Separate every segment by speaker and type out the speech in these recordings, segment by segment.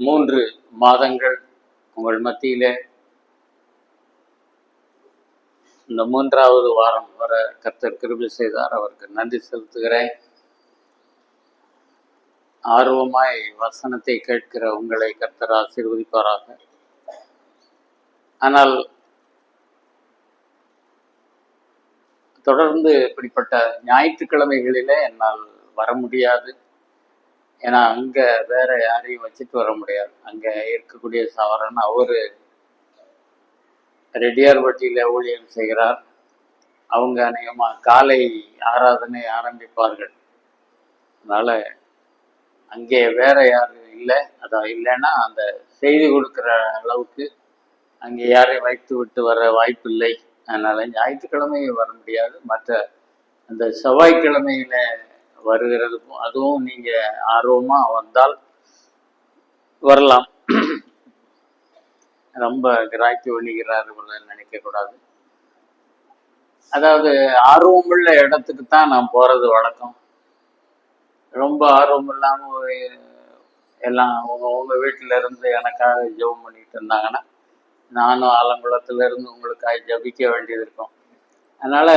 Speaker 1: 3 மாதங்கள் உங்கள் மத்தியிலே இந்த 3வது வாரம் வர கர்த்தர் கிருபை செய்தார். அவருக்கு நன்றி செலுத்துகிறேன். ஆர்வமாய் வசனத்தை கேட்கிற உங்களை கர்த்தர் ஆசீர்வதிப்பாராக. ஆனால் தொடர்ந்து இப்படிப்பட்ட ஞாயிற்றுக்கிழமைகளிலே என்னால் வர முடியாது. ஏன்னா அங்கே வேற யாரையும் வச்சுட்டு வர முடியாது. அங்கே இருக்கக்கூடிய சவரன் அவரு ரெட்டியார்பட்டியில் ஊழியம் செய்கிறார். அவங்க அநேகமாக காலை ஆராதனை ஆரம்பிப்பார்கள். அதனால் அங்கே வேற யாரும் இல்லை. அதான் இல்லைன்னா அந்த செய்தி கொடுக்குற அளவுக்கு அங்கே யாரையும் வைத்து விட்டு வர வாய்ப்பு இல்லை. அதனால் ஞாயிற்றுக்கிழமை வர முடியாது. மற்ற அந்த செவ்வாய்க்கிழமையில வருகிறதுக்கும் அதுவும் நீங்கள் ஆர்வமாக வந்தால் வரலாம். ரொம்ப கிராக்கி ஒழிகிறார்கள் நினைக்கக்கூடாது. அதாவது ஆர்வமுள்ள இடத்துக்கு தான் நான் போகிறது வழக்கம். ரொம்ப ஆர்வம் இல்லாமல் எல்லாம் உங்க வீட்டில இருந்து எனக்காக ஜெபம் பண்ணிட்டு இருந்தாங்கன்னா நானும் ஆலங்குளத்திலிருந்து உங்களுக்காக ஜபிக்க வேண்டியது இருக்கும். அதனால்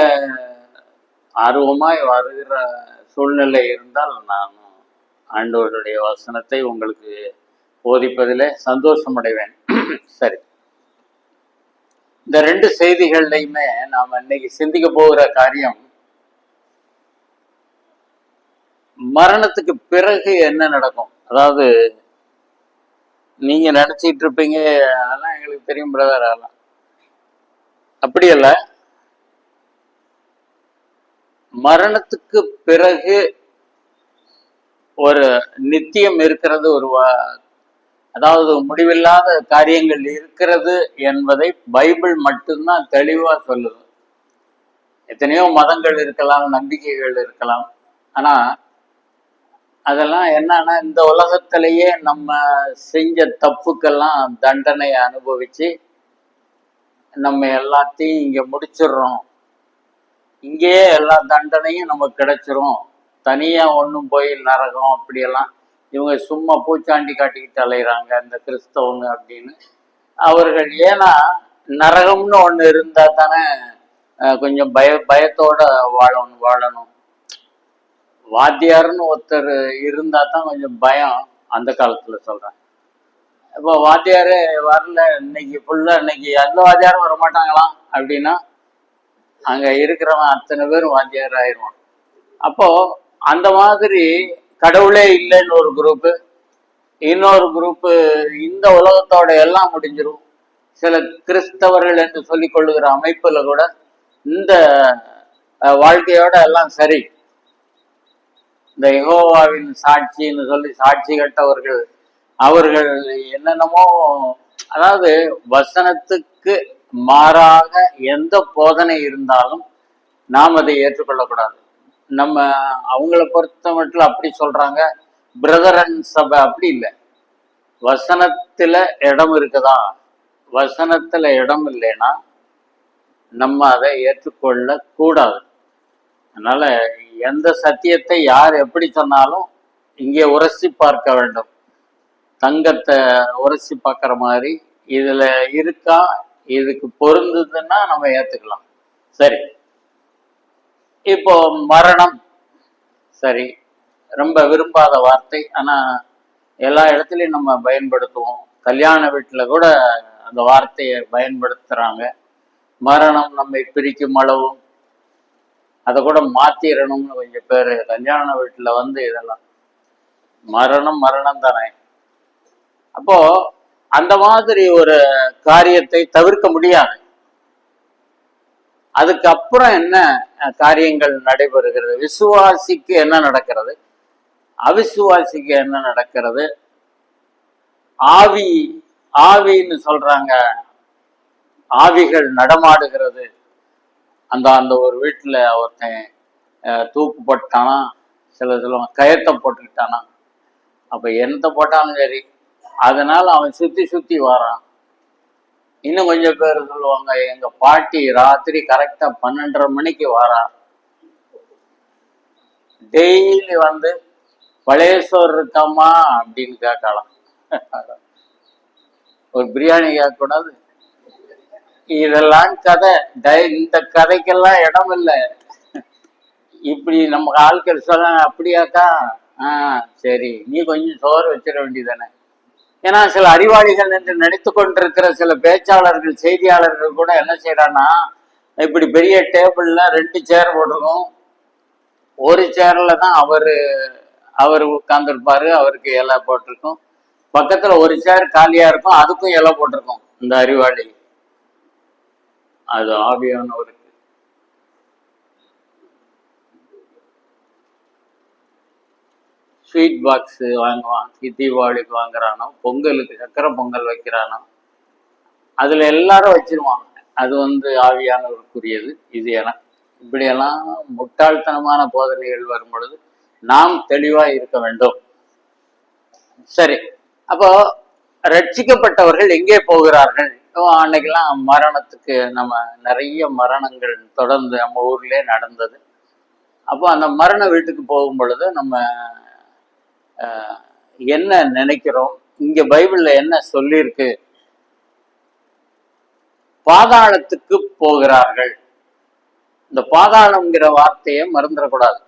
Speaker 1: ஆர்வமாய் வருகிற சூழ்நிலை இருந்தால் நான் ஆண்டவருடைய வசனத்தை உங்களுக்கு போதிப்பதில் சந்தோஷம் அடைவேன். சரி, இந்த 2 செய்திகள்லையுமே நாம் இன்னைக்கு சிந்திக்க போகிற காரியம் மரணத்துக்கு பிறகு என்ன நடக்கும். அதாவது நீங்க நினைச்சிட்டு இருப்பீங்க அதெல்லாம் எங்களுக்கு தெரியும் பிரதர், அதெல்லாம் அப்படி அல்ல. மரணத்துக்கு பிறகு ஒரு நித்தியம் இருக்கிறது, அதாவது முடிவில்லாத காரியங்கள் இருக்கிறது என்பதை பைபிள் மட்டும்தான் தெளிவா சொல்லுது. எத்தனையோ மதங்கள் இருக்கலாம், நம்பிக்கைகள் இருக்கலாம். ஆனா அதெல்லாம் என்னன்னா இந்த உலகத்திலேயே நம்ம செஞ்ச தப்புக்கெல்லாம் தண்டனை அனுபவிச்சு நம்ம எல்லாத்தையும் இங்க முடிச்சிடுறோம். இங்கேயே எல்லா தண்டனையும் நமக்கு கிடைச்சிரும். தனியா ஒன்றும் போய் நரகம் அப்படியெல்லாம் இவங்க சும்மா பூச்சாண்டி காட்டிக்கிட்டு அலைகிறாங்க இந்த கிறிஸ்தவங்க அப்படின்னு. அவர்கள் ஏன்னா நரகம்னு ஒன்று இருந்தா தானே கொஞ்சம் பயத்தோட வாழணும். வாத்தியார்னு ஒருத்தர் இருந்தா தான் கொஞ்சம் பயம். அந்த காலத்துல சொல்றேன். இப்போ வாத்தியாரே வரல, இன்னைக்கு ஃபுல்லா இன்னைக்கு எந்த வாத்தியாரும் வரமாட்டாங்களாம் அப்படின்னா அங்க இருக்கிறவன் அத்தனை பேரும் வாத்தியார் ஆயிடுவான். அப்போ அந்த மாதிரி கடவுளே இல்லைன்னு ஒரு குரூப்பு, இன்னொரு குரூப்பு இந்த உலகத்தோட எல்லாம் முடிஞ்சிடும். சில கிறிஸ்தவர்கள் என்று சொல்லிக் கொள்ளுகிற அமைப்புல கூட இந்த வாழ்க்கையோட எல்லாம் சரி, இந்த யெகோவாவின் சாட்சின்னு சொல்லி சாட்சி கட்டவர்கள் அவர்கள் என்னென்னமோ, அதாவது வசனத்துக்கு மாறாக எந்த போதனை இருந்தாலும் நாம் அதை ஏற்றுக்கொள்ளக்கூடாது. நம்ம அவங்கள பொறுத்த மட்டும் அப்படி சொல்றாங்க, பிரதரன் சபை அப்படி இல்லை. வசனத்துல இடம் இருக்குதா, வசனத்துல இடம் இல்லைன்னா நம்ம அதை ஏற்றுக்கொள்ள கூடாது. அதனால எந்த சத்தியத்தை யார் எப்படி சொன்னாலும் இங்கே உரசி பார்க்க வேண்டும். தங்கத்தை உரசி பார்க்குற மாதிரி இதுல இருக்கா, இதுக்கு பொருந்ததுன்னா நம்ம ஏத்துக்கலாம். சரி, இப்போ மரணம் சரி, ரொம்ப விரும்பாத வார்த்தை. ஆனா எல்லா இடத்துலையும் நம்ம பயன்படுத்துவோம். கல்யாண வீட்டில் கூட அந்த வார்த்தையை பயன்படுத்துறாங்க. மரணம் நம்மை பிரிக்கும் அளவும் அதை கூட மாத்திரணும்னு கொஞ்சம் பேர் கல்யாண வீட்டில் இதெல்லாம் மரணம் தானே. அப்போ அந்த மாதிரி ஒரு காரியத்தை தவிர்க்க முடியாது. அதுக்கப்புறம் என்ன காரியங்கள் நடைபெறுகிறது, விசுவாசிக்கு என்ன நடக்கிறது, அவிசுவாசிக்கு என்ன நடக்கிறது. ஆவின்னு சொல்றாங்க, ஆவிகள் நடமாடுகிறது. அந்த ஒரு வீட்டுல ஒருத்தன் தூக்கு போட்டானா, சில சொல்லுவாங்க கயத்தை போட்டுக்கிட்டானா. அப்ப என்னத்தை போட்டாலும் சரி, அதனால அவன் சுத்தி வரான். இன்னும் கொஞ்சம் பேர் சொல்லுவாங்க எங்க பாட்டி ராத்திரி கரெக்டா 12:30 மணிக்கு வாரா, டெய்லி பழைய சோறு இருக்காமா அப்படின்னு கேட்கலாம். ஒரு பிரியாணி கேட்கக்கூடாது. இதெல்லாம் கதை. இந்த கதைக்கெல்லாம் இடம் இல்லை. இப்படி நம்ம ஆட்கள் சொல்ல, அப்படியாக்கா, சரி, நீ கொஞ்சம் சோறு வச்சிட வேண்டியதானே. ஏன்னா சில அறிவாளிகள் என்று நினைத்து கொண்டிருக்கிற சில பேச்சாளர்கள், செய்தியாளர்கள் கூட என்ன செய்யறான்னா, இப்படி பெரிய டேபிள்ல 2 சேர் போட்டிருக்கோம். ஒரு சேர்ல தான் அவர் உட்கார்ந்துருப்பாரு, அவருக்கு இலை போட்டிருக்கும். பக்கத்துல ஒரு சேர் காலியா இருக்கும், அதுக்கும் இலை போட்டிருக்கும். இந்த அறிவாளி அது ஆவியானவருக்கு. ஸ்வீட் பாக்ஸ் வாங்குவான், தீபாவளிக்கு வாங்குறானோ, பொங்கலுக்கு சக்கரை பொங்கல் வைக்கிறானோ, அதுல எல்லாரும் வச்சிருவாங்க. அது ஆவியானவருக்குரியது. இது எனக்கு இப்படியெல்லாம் முட்டாள்தனமான போதனைகள் வரும் பொழுது நாம் தெளிவா இருக்க வேண்டும். சரி, அப்போ ரட்சிக்கப்பட்டவர்கள் எங்கே போகிறார்கள்? அன்னைக்கெல்லாம் மரணத்துக்கு நம்ம நிறைய மரணங்கள் தொடர்ந்து நம்ம ஊர்லயே நடந்தது. அப்போ அந்த மரண வீட்டுக்கு போகும் பொழுது நம்ம என்ன நினைக்கிறோம்? இங்க பைபிள்ல என்ன சொல்லியிருக்கு? பாதாளத்துக்கு போகிறார்கள். இந்த பாதாளம்ங்கிற வார்த்தையை மறந்துடக்கூடாது.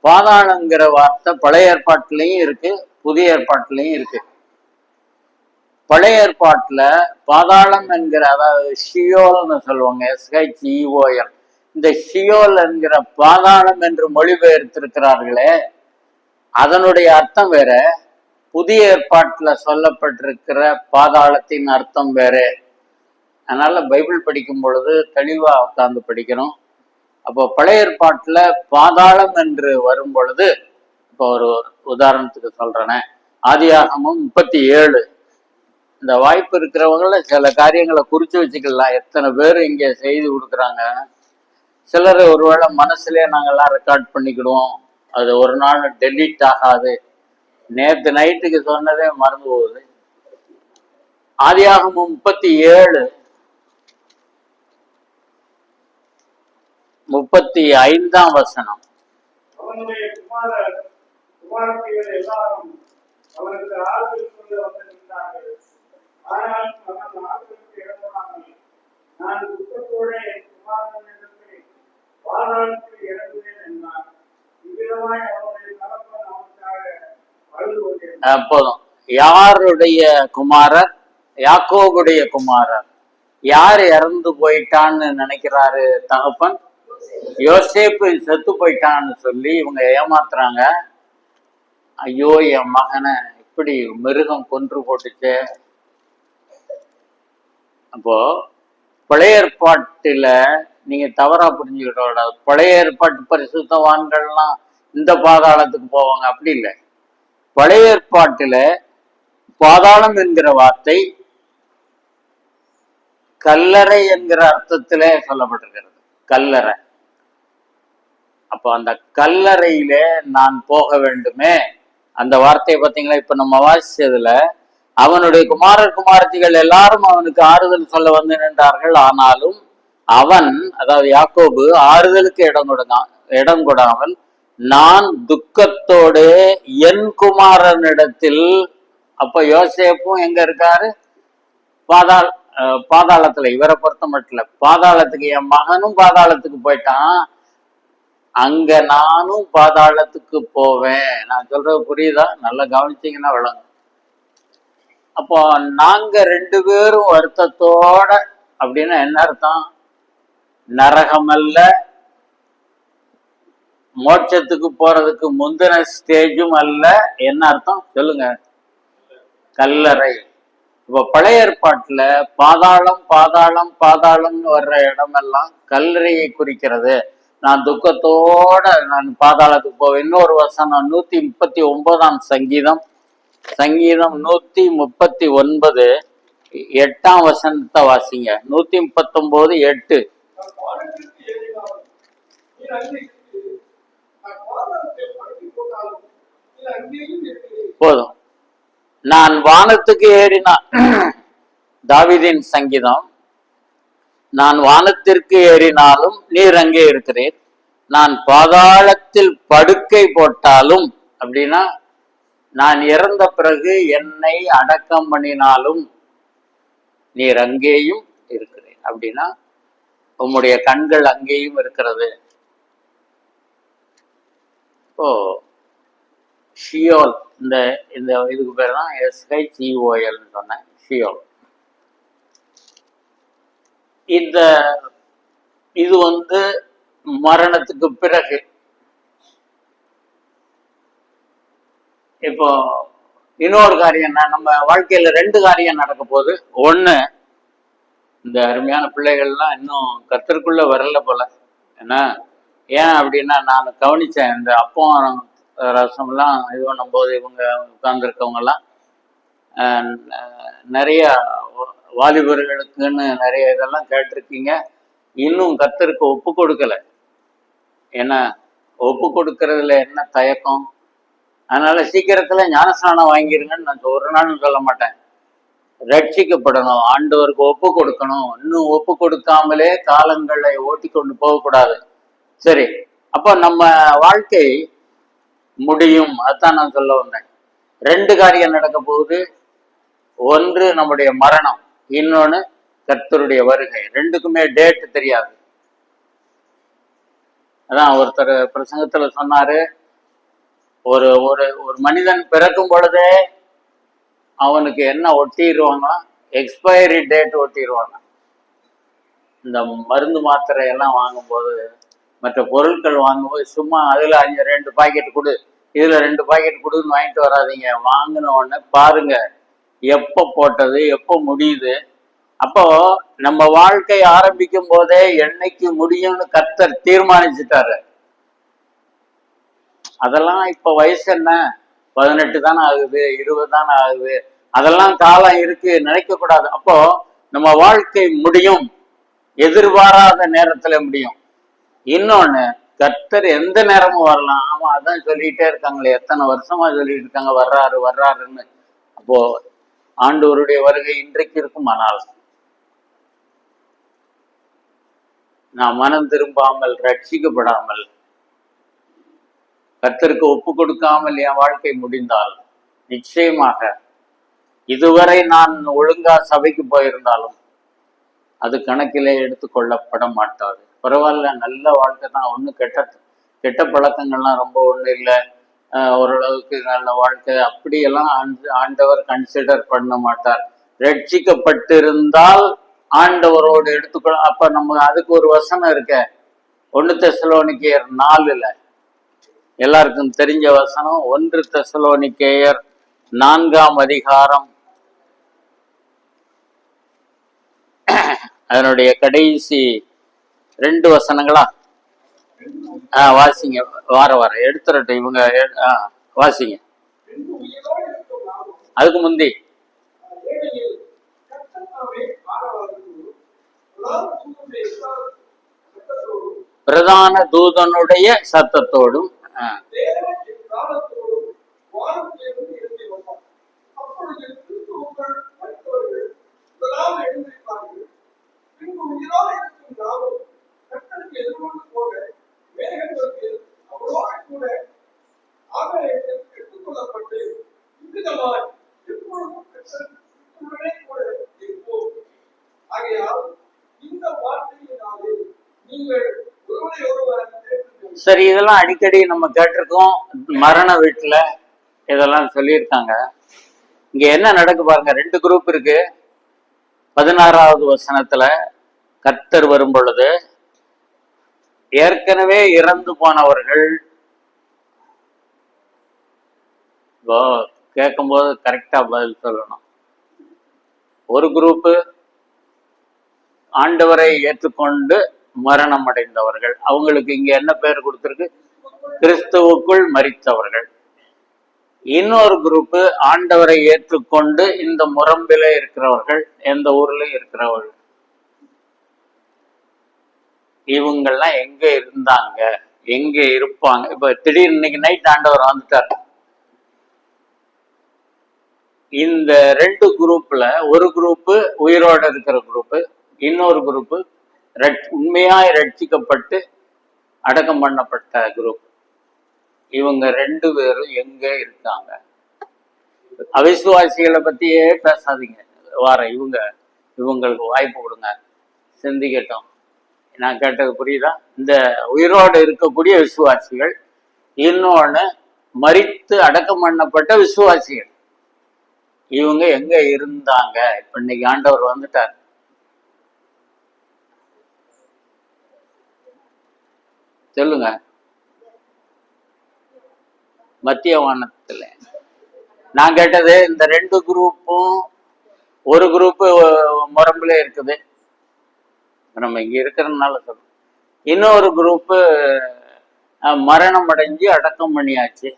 Speaker 1: பாதாளம்ங்கிற வார்த்தை பழைய ஏற்பாட்டிலையும் இருக்கு, புதிய ஏற்பாட்டிலையும் இருக்கு. பழைய ஏற்பாட்டுல பாதாளம் என்கிற, அதாவது ஷியோல்னு சொல்லுவாங்க, SHEOL. இந்த ஷியோல் என்கிற பாதாளம் என்று மொழிபெயர்த்திருக்கிறார்களே, அதனுடைய அர்த்தம் வேற. புதிய ஏற்பாட்டுல சொல்லப்பட்டிருக்கிற பாதாளத்தின் அர்த்தம் வேற. அதனால பைபிள் படிக்கும் பொழுது தெளிவா உட்கார்ந்து படிக்கணும். அப்போ பழைய ஏற்பாட்டுல பாதாளம் என்று வரும் பொழுது, இப்போ ஒரு உதாரணத்துக்கு சொல்றேனே, ஆதியாகமம் 37. இந்த வாய்ப்பு இருக்கிறவங்கள சில காரியங்களை குறிச்சு வச்சுக்கலாம். எத்தனை பேர் இங்க செய்து கொடுக்குறாங்க. சிலர் ஒருவேளை மனசுலயே நாங்கெல்லாம் ரெக்கார்ட் பண்ணிக்கிடுவோம், அது ஒரு நாள் டெலீட் ஆகாது. நேற்று நைட்டுக்கு சொன்னதே மறந்து போகுது. ஆதியாகமம் 37 35ஆம் வசனம். போதும். யாருடைய குமாரர்? யாக்கோபுடைய குமாரர். யார் இறந்து போயிட்டான்னு நினைக்கிறாரு தகப்பன்? யோசேப்பு செத்து போயிட்டான்னு சொல்லி இவங்க ஏமாத்துறாங்க. ஐயோ, என் மகனை இப்படி மிருகம் கொன்று போட்டுச்சு. அப்போ பழைய ஏற்பாட்டுல நீங்க தவறா புரிஞ்சுக்கிட்டோட, பழைய ஏற்பாட்டு பரிசுத்தவான்கள்லாம் இந்த பாதாளத்துக்கு போவாங்க, அப்படி இல்லை. பழைய ஏற்பாட்டுல பாதாளம் என்கிற வார்த்தை கல்லறை என்கிற அர்த்தத்திலே சொல்லப்பட்டிருக்கிறது. கல்லறை. அப்போ அந்த கல்லறையிலே நான் போக வேண்டுமே, அந்த வார்த்தையை பார்த்தீங்களா? இப்ப நம்ம வாசிச்சதுல அவனுடைய குமாரர் குமாரத்திகள் எல்லாரும் அவனுக்கு ஆறுதல் சொல்ல வந்து நின்றார்கள். ஆனாலும் அவன், அதாவது யாக்கோபு, ஆறுதலுக்கு இடம் கொடாமல் நான் துக்கத்தோடு என் குமாரனிடத்தில். அப்ப யோசேப்பும் எங்க இருக்காரு? பாதாளத்துல. இவரை பொறுத்த மட்டும் பாதாளத்துக்கு, என் மகனும் பாதாளத்துக்கு போயிட்டான், அங்க நானும் பாதாளத்துக்கு போவேன். நான் சொல்றது புரியுதா? நல்லா கவனிச்சீங்கன்னா விளங்கும். அப்போ நாங்க 2 பேரும் வருத்தத்தோட, அப்படின்னா என்ன அர்த்தம்? நரகம் அல்ல, மோட்சத்துக்கு போறதுக்கு முந்தின ஸ்டேஜும் அல்ல. என்ன அர்த்தம் சொல்லுங்க? கல்லறை. இப்போ பழைய ஏற்பாட்டுல பாதாளம் பாதாளம் பாதாளம்னு வர்ற இடமெல்லாம் கல்லறையை குறிக்கிறது. நான் துக்கத்தோட நான் பாதாளத்துக்கு போவேன். இன்னொரு வசனம் 139ஆம் சங்கீதம் 139 8ஆம் வசனத்தை வாசிங்க. 119:8. போதும். நான் வானத்துக்கு ஏறினா, தாவீதின் சங்கீதம், நான் வானத்திற்கு ஏறினாலும் நீர் அங்கே இருக்கிறீர், நான் பாதாளத்தில் படுக்கை போட்டாலும், அப்படின்னா நான் இறந்த பிறகு என்னை அடக்கம் பண்ணினாலும் நீர் அங்கேயும் இருக்கிறேன். அப்படின்னா உம்முடைய கண்கள் அங்கேயும் இருக்கிறது. இப்போ ஷியோல், இந்த இந்த இதுக்கு பேர் தான் SHEOLன்னு சொன்னேன், ஷியோல். இந்த இது மரணத்துக்கு பிறகு. இப்போ இன்னொரு காரியம் என்ன, நம்ம வாழ்க்கையில 2 காரியம் நடக்க போகுது. ஒண்ணு, இந்த அருமையான பிள்ளைகள்லாம் இன்னும் கர்த்தருக்குள்ள வரல போல. ஏன்னா ஏன் அப்படின்னா, நான் கவனிச்சேன், இந்த அப்பம் ரசம்லாம் இது பண்ணும்போது இவங்க உட்கார்ந்துருக்கவங்கெல்லாம் நிறைய வாலிபர்களுக்குன்னு நிறைய இதெல்லாம் கேட்டிருக்கீங்க. இன்னும் கர்த்தருக்கு ஒப்பு கொடுக்கல. ஏன்னா ஒப்பு கொடுக்கறதுல என்ன தயக்கம்? அதனால சீக்கிரத்துல ஞானஸ்நானம் வாங்கிருங்கன்னு நான் ஒரு நாளும் சொல்ல மாட்டேன். ரட்சிக்கப்படணும், ஆண்டவருக்கு ஒப்பு கொடுக்கணும். இன்னும் ஒப்பு கொடுக்காமலே காலங்களை ஓட்டி கொண்டு போகக்கூடாது. சரி, அப்போ நம்ம வாழ்க்கை முடியும். அதான் நான் சொல்ல வந்தேன். 2 காரியம் நடக்க போகுது. ஒன்று நம்முடைய மரணம், இன்னொன்னு கர்த்தருடைய வருகை. 2க்குமே டேட் தெரியாது. அதான் ஒருத்தர் பிரசங்கத்துல சொன்னாரு, ஒரு ஒரு ஒரு மனிதன் பிறக்கும் பொழுதே அவனுக்கு என்ன ஒட்டிடுவாங்க, எக்ஸ்பைரி டேட் ஒட்டிடுவாங்க. இந்த மருந்து மாத்திரை எல்லாம் வாங்கும்போது, மற்ற பொருட்கள் வாங்கும்போது சும்மா அதுல 2 பாக்கெட் கொடு, இதுல 2 பாக்கெட் கொடுன்னு வாங்கிட்டு வராதிங்க. வாங்கின உடனே பாருங்க எப்போ போட்டது, எப்போ முடியுது. அப்போ நம்ம வாழ்க்கை ஆரம்பிக்கும் போதே என்னைக்கு முடியும்னு கர்த்தர் தீர்மானிச்சுட்டாரு. அதெல்லாம் இப்ப வயசு என்ன, 18 தானே ஆகுது, 20 தானே ஆகுது, அதெல்லாம் காலம் இருக்கு நினைக்க கூடாது. அப்போ நம்ம வாழ்க்கை முடியும், எதிர்பாராத நேரத்துல முடியும். இன்னொன்னு, கர்த்தர் எந்த நேரமும் வரலாம். ஆமா, அதான் சொல்லிட்டே இருக்காங்களே, எத்தனை வருஷமா சொல்லிட்டு இருக்காங்க வர்றாரு வர்றாருன்னு. அப்போ ஆண்டவருடைய வருகை இன்றைக்கு இருக்குமானால் நான் மனம் திரும்பாமல், ரட்சிக்கப்படாமல், கர்த்தருக்கு ஒப்பு கொடுக்காமல் என் வாழ்க்கை முடிந்தால், நிச்சயமாக இதுவரை நான் ஒழுங்கா சபைக்கு போயிருந்தாலும் அது கணக்கிலே எடுத்துக்கொள்ளப்பட மாட்டாது. பரவாயில்ல, நல்ல வாழ்க்கை தான், ஒன்றும் கெட்ட பழக்கங்கள்லாம் ரொம்ப ஒன்றும் இல்லை, ஓரளவுக்கு நல்ல வாழ்க்கை, அப்படியெல்லாம் ஆண்டவர் கன்சிடர் பண்ண மாட்டார். ரட்சிக்கப்பட்டிருந்தால் ஆண்டவரோடு எடுத்துக்கொள்ள. அப்ப நம்ம அதுக்கு ஒரு வசனம் இருக்க, 1 தெசலோனிக்கேயர் 4 எல்லாருக்கும் தெரிஞ்ச வசனம். 1 தெசலோனிக்கேயர் 4ஆம் அதிகாரம் அதனுடைய கடைசி 2 வசனங்களா வாசிங்க. வார எடுத்துறட்டும் இவங்க. வாசிங்க. அதுக்கு முந்தி பிரதான தூதனுடைய சத்தத்தோடும் சரி, இதெல்லாம் அடிக்கடி நம்ம கேட்டிருக்கோம். மரண வீட்டுல இதெல்லாம் சொல்லியிருக்காங்க. இங்க என்ன நடக்கு பாருங்க, 2 குரூப் இருக்கு. 16வது வசனத்துல கர்த்தர் வரும் பொழுது ஏற்கனவே இறந்து போனவர்கள், கேட்கும்போது கரெக்டா பதில் சொல்லணும். ஒரு குரூப்பு ஆண்டவரை ஏற்றுக்கொண்டு மரணம் அடைந்தவர்கள், அவங்களுக்கு இங்க என்ன பேர் கொடுத்திருக்கு, கிறிஸ்துவுக்குள் மரித்தவர்கள். இன்னொரு குரூப்பு ஆண்டவரை ஏற்றுக்கொண்டு இந்த முரம்பில இருக்கிறவர்கள், எந்த ஊர்ல இருக்கிறவர்கள். இவங்கெல்லாம் எங்க இருந்தாங்க, எங்க இருப்பாங்க? இப்ப திடீர்னு இன்னைக்கு நைட் ஆண்டவர் வந்துட்டார். இந்த 2 குரூப்ல ஒரு குரூப்பு உயிரோட இருக்கிற குரூப்பு, இன்னொரு குரூப்பு உண்மையாய் ரட்சிக்கப்பட்டு அடக்கம் பண்ணப்பட்ட குரூப். இவங்க 2 பேரும் எங்க இருக்காங்க? அவிசுவாசிகளை பத்தியே பேசாதீங்க. இவங்களுக்கு வாய்ப்பு கொடுங்க, சிந்திக்கட்டும். நான் கேட்டது புரியுதா? இந்த உயிரோடு இருக்கக்கூடிய விசுவாசிகள், இன்னொன்னு மரித்து அடக்கம் பண்ணப்பட்ட விசுவாசிகள், இவங்க எங்க இருந்தாங்க? இப்ப இன்னைக்கு ஆண்டவர் வந்துட்டார். சொல்லுங்க. மத்திய வானத்துல. நான் கேட்டது இந்த ரெண்டு குரூப்பும், ஒரு குரூப்பு முரம்புல இருக்குது, நம்ம இங்க இருக்கிறதுனால சொல்றோம். இன்னொரு குரூப்பு மரணம் அடைஞ்சு அடக்கம் பண்ணியாச்சு.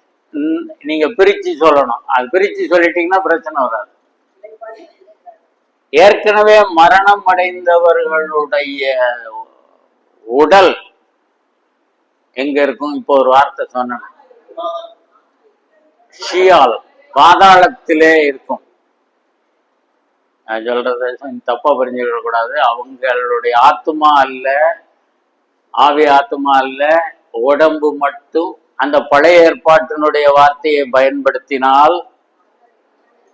Speaker 1: நீங்க பிரிச்சு சொல்லணும். அது பிரிச்சு சொல்லிட்டீங்கன்னா பிரச்சனை வராது. ஏற்கனவே மரணம் அடைந்தவர்களுடைய உடல் எங்க இருக்கும்? இப்போ ஒரு வார்த்தை சொன்ன, ஷியால், பாதாளத்திலே இருக்கும். நான் சொல்றது தப்பா புரிஞ்சுக்க கூடாது. அவங்களுடைய ஆத்மா அல்ல, ஆவி ஆத்மா அல்ல, உடம்பு மட்டும். அந்த பழைய ஏற்பாட்டினுடைய வார்த்தையை பயன்படுத்தினால்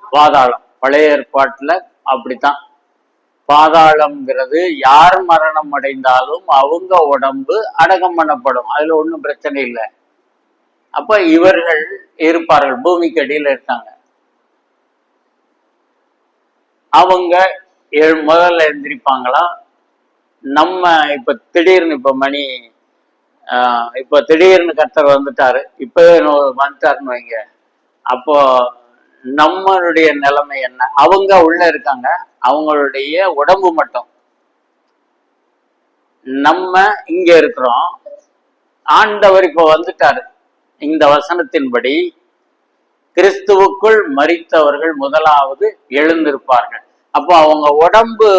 Speaker 1: பாதாளம். பழைய ஏற்பாட்டுல அப்படித்தான். பாதாளம்ங்கிறது யார் மரணம் அடைந்தாலும் அவங்க உடம்பு அடக்கம் பண்ணப்படும், அதுல ஒன்றும் பிரச்சனை இல்லை. அப்ப இவர்கள் இருப்பார்கள், பூமிக்கு அடியில் இருக்காங்க. அவங்க முதல்ல எந்திரிப்பாங்களா? நம்ம இப்ப திடீர்னு இப்ப திடீர்னு கர்த்தர் வந்துட்டாரு, இப்பவே வந்துட்டாருன்னு வைங்க, அப்போ நம்மளுடைய நிலைமை என்ன? அவங்க உள்ள இருக்காங்க, அவங்களுடைய உடம்பு மட்டும். நம்ம இங்க இருக்கிறோம். ஆண்டவர் இப்ப வந்துட்டாரு. இந்த வசனத்தின்படி கிறிஸ்துவுக்குள் மரித்தவர்கள் முதலாவது எழுந்திருப்பார்கள். அப்போ அவங்க உடம்பு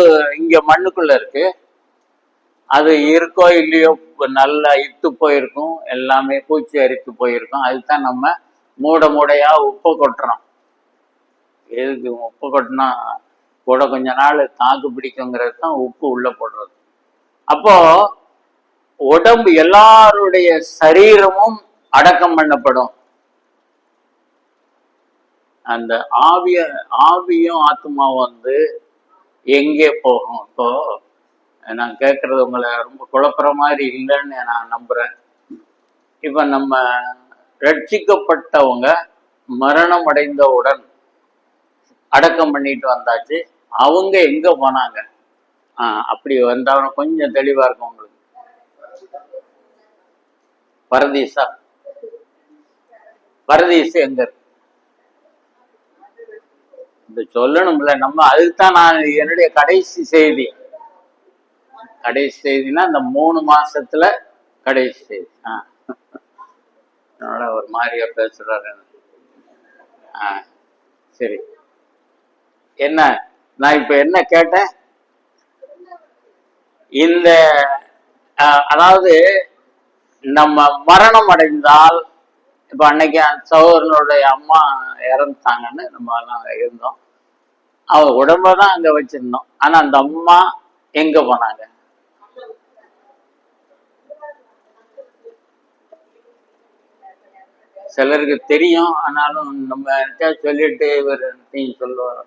Speaker 1: இங்க மண்ணுக்குள்ள இருக்கு, அது இருக்கோ இல்லையோ நல்லா இட்டு போயிருக்கும், எல்லாமே பூச்சி அரித்து போயிருக்கும். அதுதான் நம்ம மூடையா உப்பு கொட்டுறோம். எதுக்கு உப்பு கொட்டினா கூட கொஞ்ச நாள் தாக்கு பிடிக்குங்கிறது தான் உப்பு உள்ள போடுறது. அப்போ உடம்பு எல்லாருடைய சரீரமும் அடக்கம் பண்ணப்படும். அந்த ஆவியும் ஆத்மாவும் எங்கே போகும்? இப்போ நான் கேட்கறது உங்களை ரொம்ப குழப்புற மாதிரி இல்லைன்னு நான் நம்புறேன். இப்ப நம்ம ரட்சிக்கப்பட்டவங்க மரணம் அடைந்தவுடன் அடக்கம் பண்ணிட்டு வந்தாச்சு, அவங்க எங்க போனாங்க? அப்படி வந்தாலும் கொஞ்சம் தெளிவா இருக்கும் உங்களுக்கு. பரதீசா? பரதீசு எங்க இருக்கு? இந்த சொல்லணும்ல நம்ம. அதுதான் நான் என்னுடைய கடைசி செய்தினா இந்த 3 மாசத்துல கடைசி செய்தி. அதனால ஒரு மாதிரியா பேசுறாரு. சரி, என்ன நான் இப்ப என்ன கேட்டேன்? இந்த அதாவது நம்ம மரணம் அடைந்தால், இப்ப அன்னைக்கு சகோதரனுடைய அம்மா இறந்துட்டாங்கன்னு நம்ம எல்லாம் இருந்தோம், அவங்க உடம்பதான் அங்க வச்சிருந்தோம். ஆனா அந்த அம்மா எங்க போனாங்க? சிலருக்கு தெரியும், ஆனாலும் நம்ம சொல்லிட்டு இவர் சொல்லுவார்.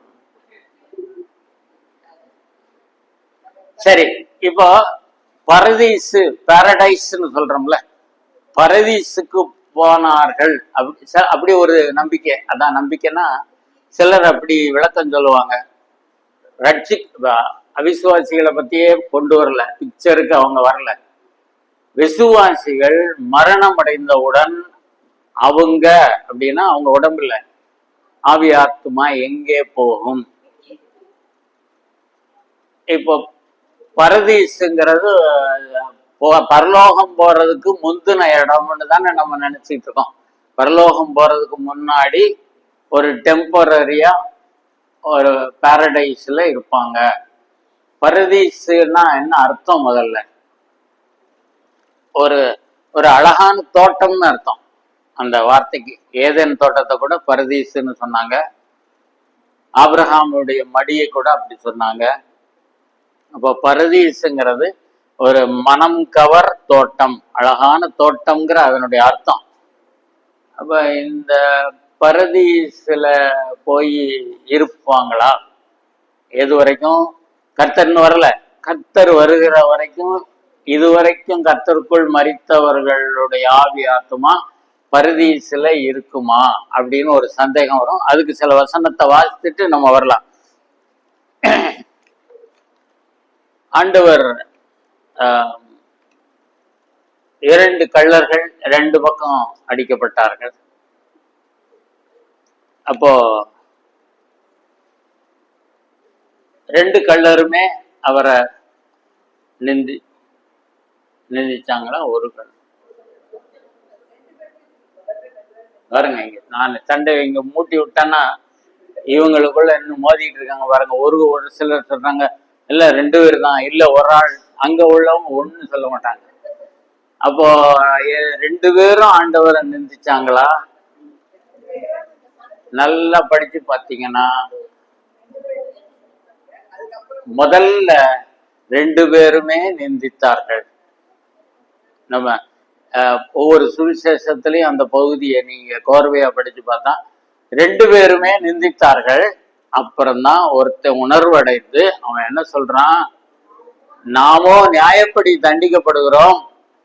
Speaker 1: சரி, இப்போ பரதீசு, பாரடைஸ்ன்னு சொல்றோம்ல, பரதீசுக்கு போனார்கள் அப்படி ஒரு நம்பிக்கை. அதான் நம்பிக்கைன்னா சிலர் அப்படி விளக்கம் சொல்லுவாங்க. அவிசுவாசிகளை பத்தியே கொண்டு வரல, பிக்சருக்கு அவங்க வரல. விசுவாசிகள் மரணம் அடைந்தவுடன் அவங்க அப்படின்னா அவங்க உடம்புல ஆவி ஆத்மா எங்கே போகும்? இப்போ பரதீசுங்கிறது பரலோகம் போறதுக்கு முந்தின இடம்னு தானே நம்ம நினைச்சிட்டு இருக்கோம். பரலோகம் போறதுக்கு முன்னாடி ஒரு டெம்பரரியா ஒரு பாரடைஸ்ல இருப்பாங்க. பரதீசுன்னா என்ன அர்த்தம்? முதல்ல ஒரு ஒரு அழகான தோட்டம்னு அர்த்தம் அந்த வார்த்தைக்கு. ஏதேன் தோட்டத்தை கூட பரதீசுன்னு சொன்னாங்க. ஆபிரகாமுடைய மடியை கூட அப்படி சொன்னாங்க. அப்போ பரதீசுங்கிறது ஒரு மனம் கவர் தோட்டம், அழகான தோட்டம்ங்கிற அதனுடைய அர்த்தம். அப்ப இந்த பரதீசுல போய் இருப்பாங்களா? எது வரைக்கும்? கர்த்தர்னு வரல, கர்த்தர் வருகிற வரைக்கும், இதுவரைக்கும் கர்த்தருக்குள் மரித்தவர்களுடைய ஆவி ஆத்துமா பரதீசுல இருக்குமா அப்படின்னு ஒரு சந்தேகம் வரும். அதுக்கு சில வசனத்தை வாசித்துட்டு நம்ம வரலாம். ஆண்டவர் இரண்டு கள்ளர்கள் ரெண்டு பக்கம் அடிக்கப்பட்டார்கள். அப்போ ரெண்டு கள்ளருமே அவரை நிந்திச்சாங்களா? ஒரு கல் பாருங்க, இங்க நான் சண்டை இங்க மூட்டி விட்டேன்னா இவங்களுக்குள்ள இன்னும் மோதிட்டு இருக்காங்க பாருங்க. ஒரு சிலர் சொல்றாங்க இல்ல 2 பேர் தான், இல்ல ஒரு ஆள். அங்க உள்ளவங்க ஒண்ணு சொல்ல மாட்டாங்க. அப்போ 2 பேரும் ஆண்டவரை நிந்திச்சாங்களா? நல்லா படிச்சு பார்த்தீங்கன்னா முதல்ல 2 பேருமே நிந்தித்தார்கள். நம்ம ஒவ்வொரு சுவிசேஷத்திலையும் அந்த பகுதியை நீங்க கோர்வையா படிச்சு பார்த்தா 2 பேருமே நிந்தித்தார்கள். அப்புறம்தான் ஒருத்தன் உணர்வடைந்து அவன் என்ன சொல்றான், நாமோ நியாயப்படி தண்டிக்கப்படுகிறோம்,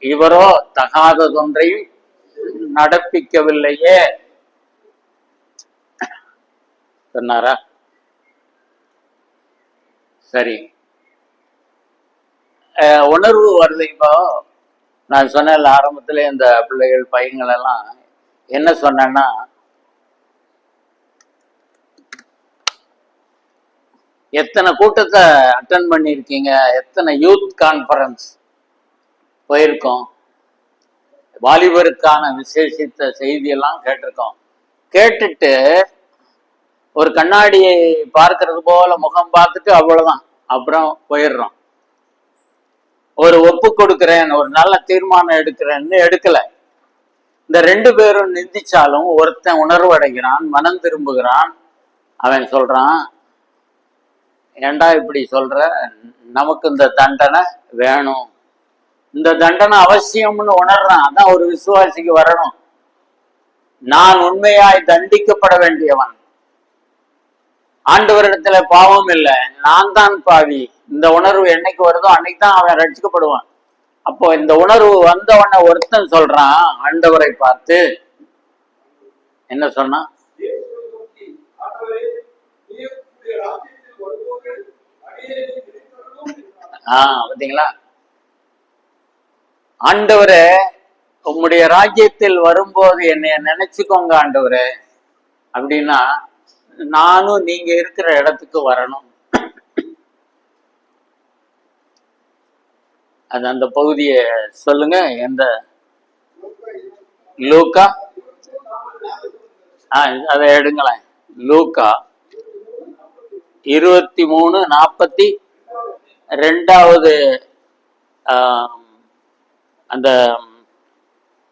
Speaker 1: இவரோ தகாததொன்றையும் நடப்பிக்கவில்லையே சொன்னாரா? சரி, உணர்வு வருது. இப்போ நான் சொன்ன ஆரம்பத்துல இந்த பிள்ளைகள் பையங்கள் எல்லாம் என்ன சொன்னேன்னா, எத்தனை கூட்டத்தை அட்டன் பண்ணியிருக்கீங்க, எத்தனை யூத் கான்ஃபரன்ஸ் போயிருக்கோம், வாலிபருக்கான விசேஷித்த செய்தியெல்லாம் கேட்டிருக்கோம். கேட்டுட்டு ஒரு கண்ணாடியை பார்க்கறது போல முகம் பார்த்துட்டு அவ்வளவுதான், அப்புறம் போயிடுறோம். ஒரு ஒப்பு கொடுக்கிறேன், ஒரு நல்ல தீர்மானம் எடுக்கிறேன்னு எடுக்கல. இந்த 2 பேரும் நிந்திச்சாலும் ஒருத்தன் உணர்வடைகிறான், மனம் திரும்புகிறான். அவன் சொல்றான், ஏண்டா இப்படி சொல்ற, நமக்கு இந்த தண்டனை வேணும், இந்த தண்டனை அவசியம்னு உணர்றான். அதான் ஒரு விசுவாசிக்கு வரணும். நான் உண்மையாய் தண்டிக்கப்பட வேண்டியவன், ஆண்டவரிடத்துல பாவம் இல்லை, நான் தான் பாவி. இந்த உணர்வு என்னைக்கு வருதோ அன்னைக்கு தான் அவன் ரட்சிக்கப்படுவான். அப்போ இந்த உணர்வு வந்தவன ஒருத்தன் சொல்றான், ஆண்டவரை பார்த்து என்ன சொன்னான், பாத்தீங்களா, ஆண்டவரே உம்முடைய ராஜ்யத்தில் வரும்போது என்னைய நினைச்சுக்கோங்க ஆண்டவரே அப்படின்னா, நானும் நீங்க இருக்கிற இடத்துக்கு வரணும். அது அந்த பகுதியை சொல்லுங்க. எந்த லூக்கா? அதை எடுங்களேன். லூக்கா 23:42 அந்த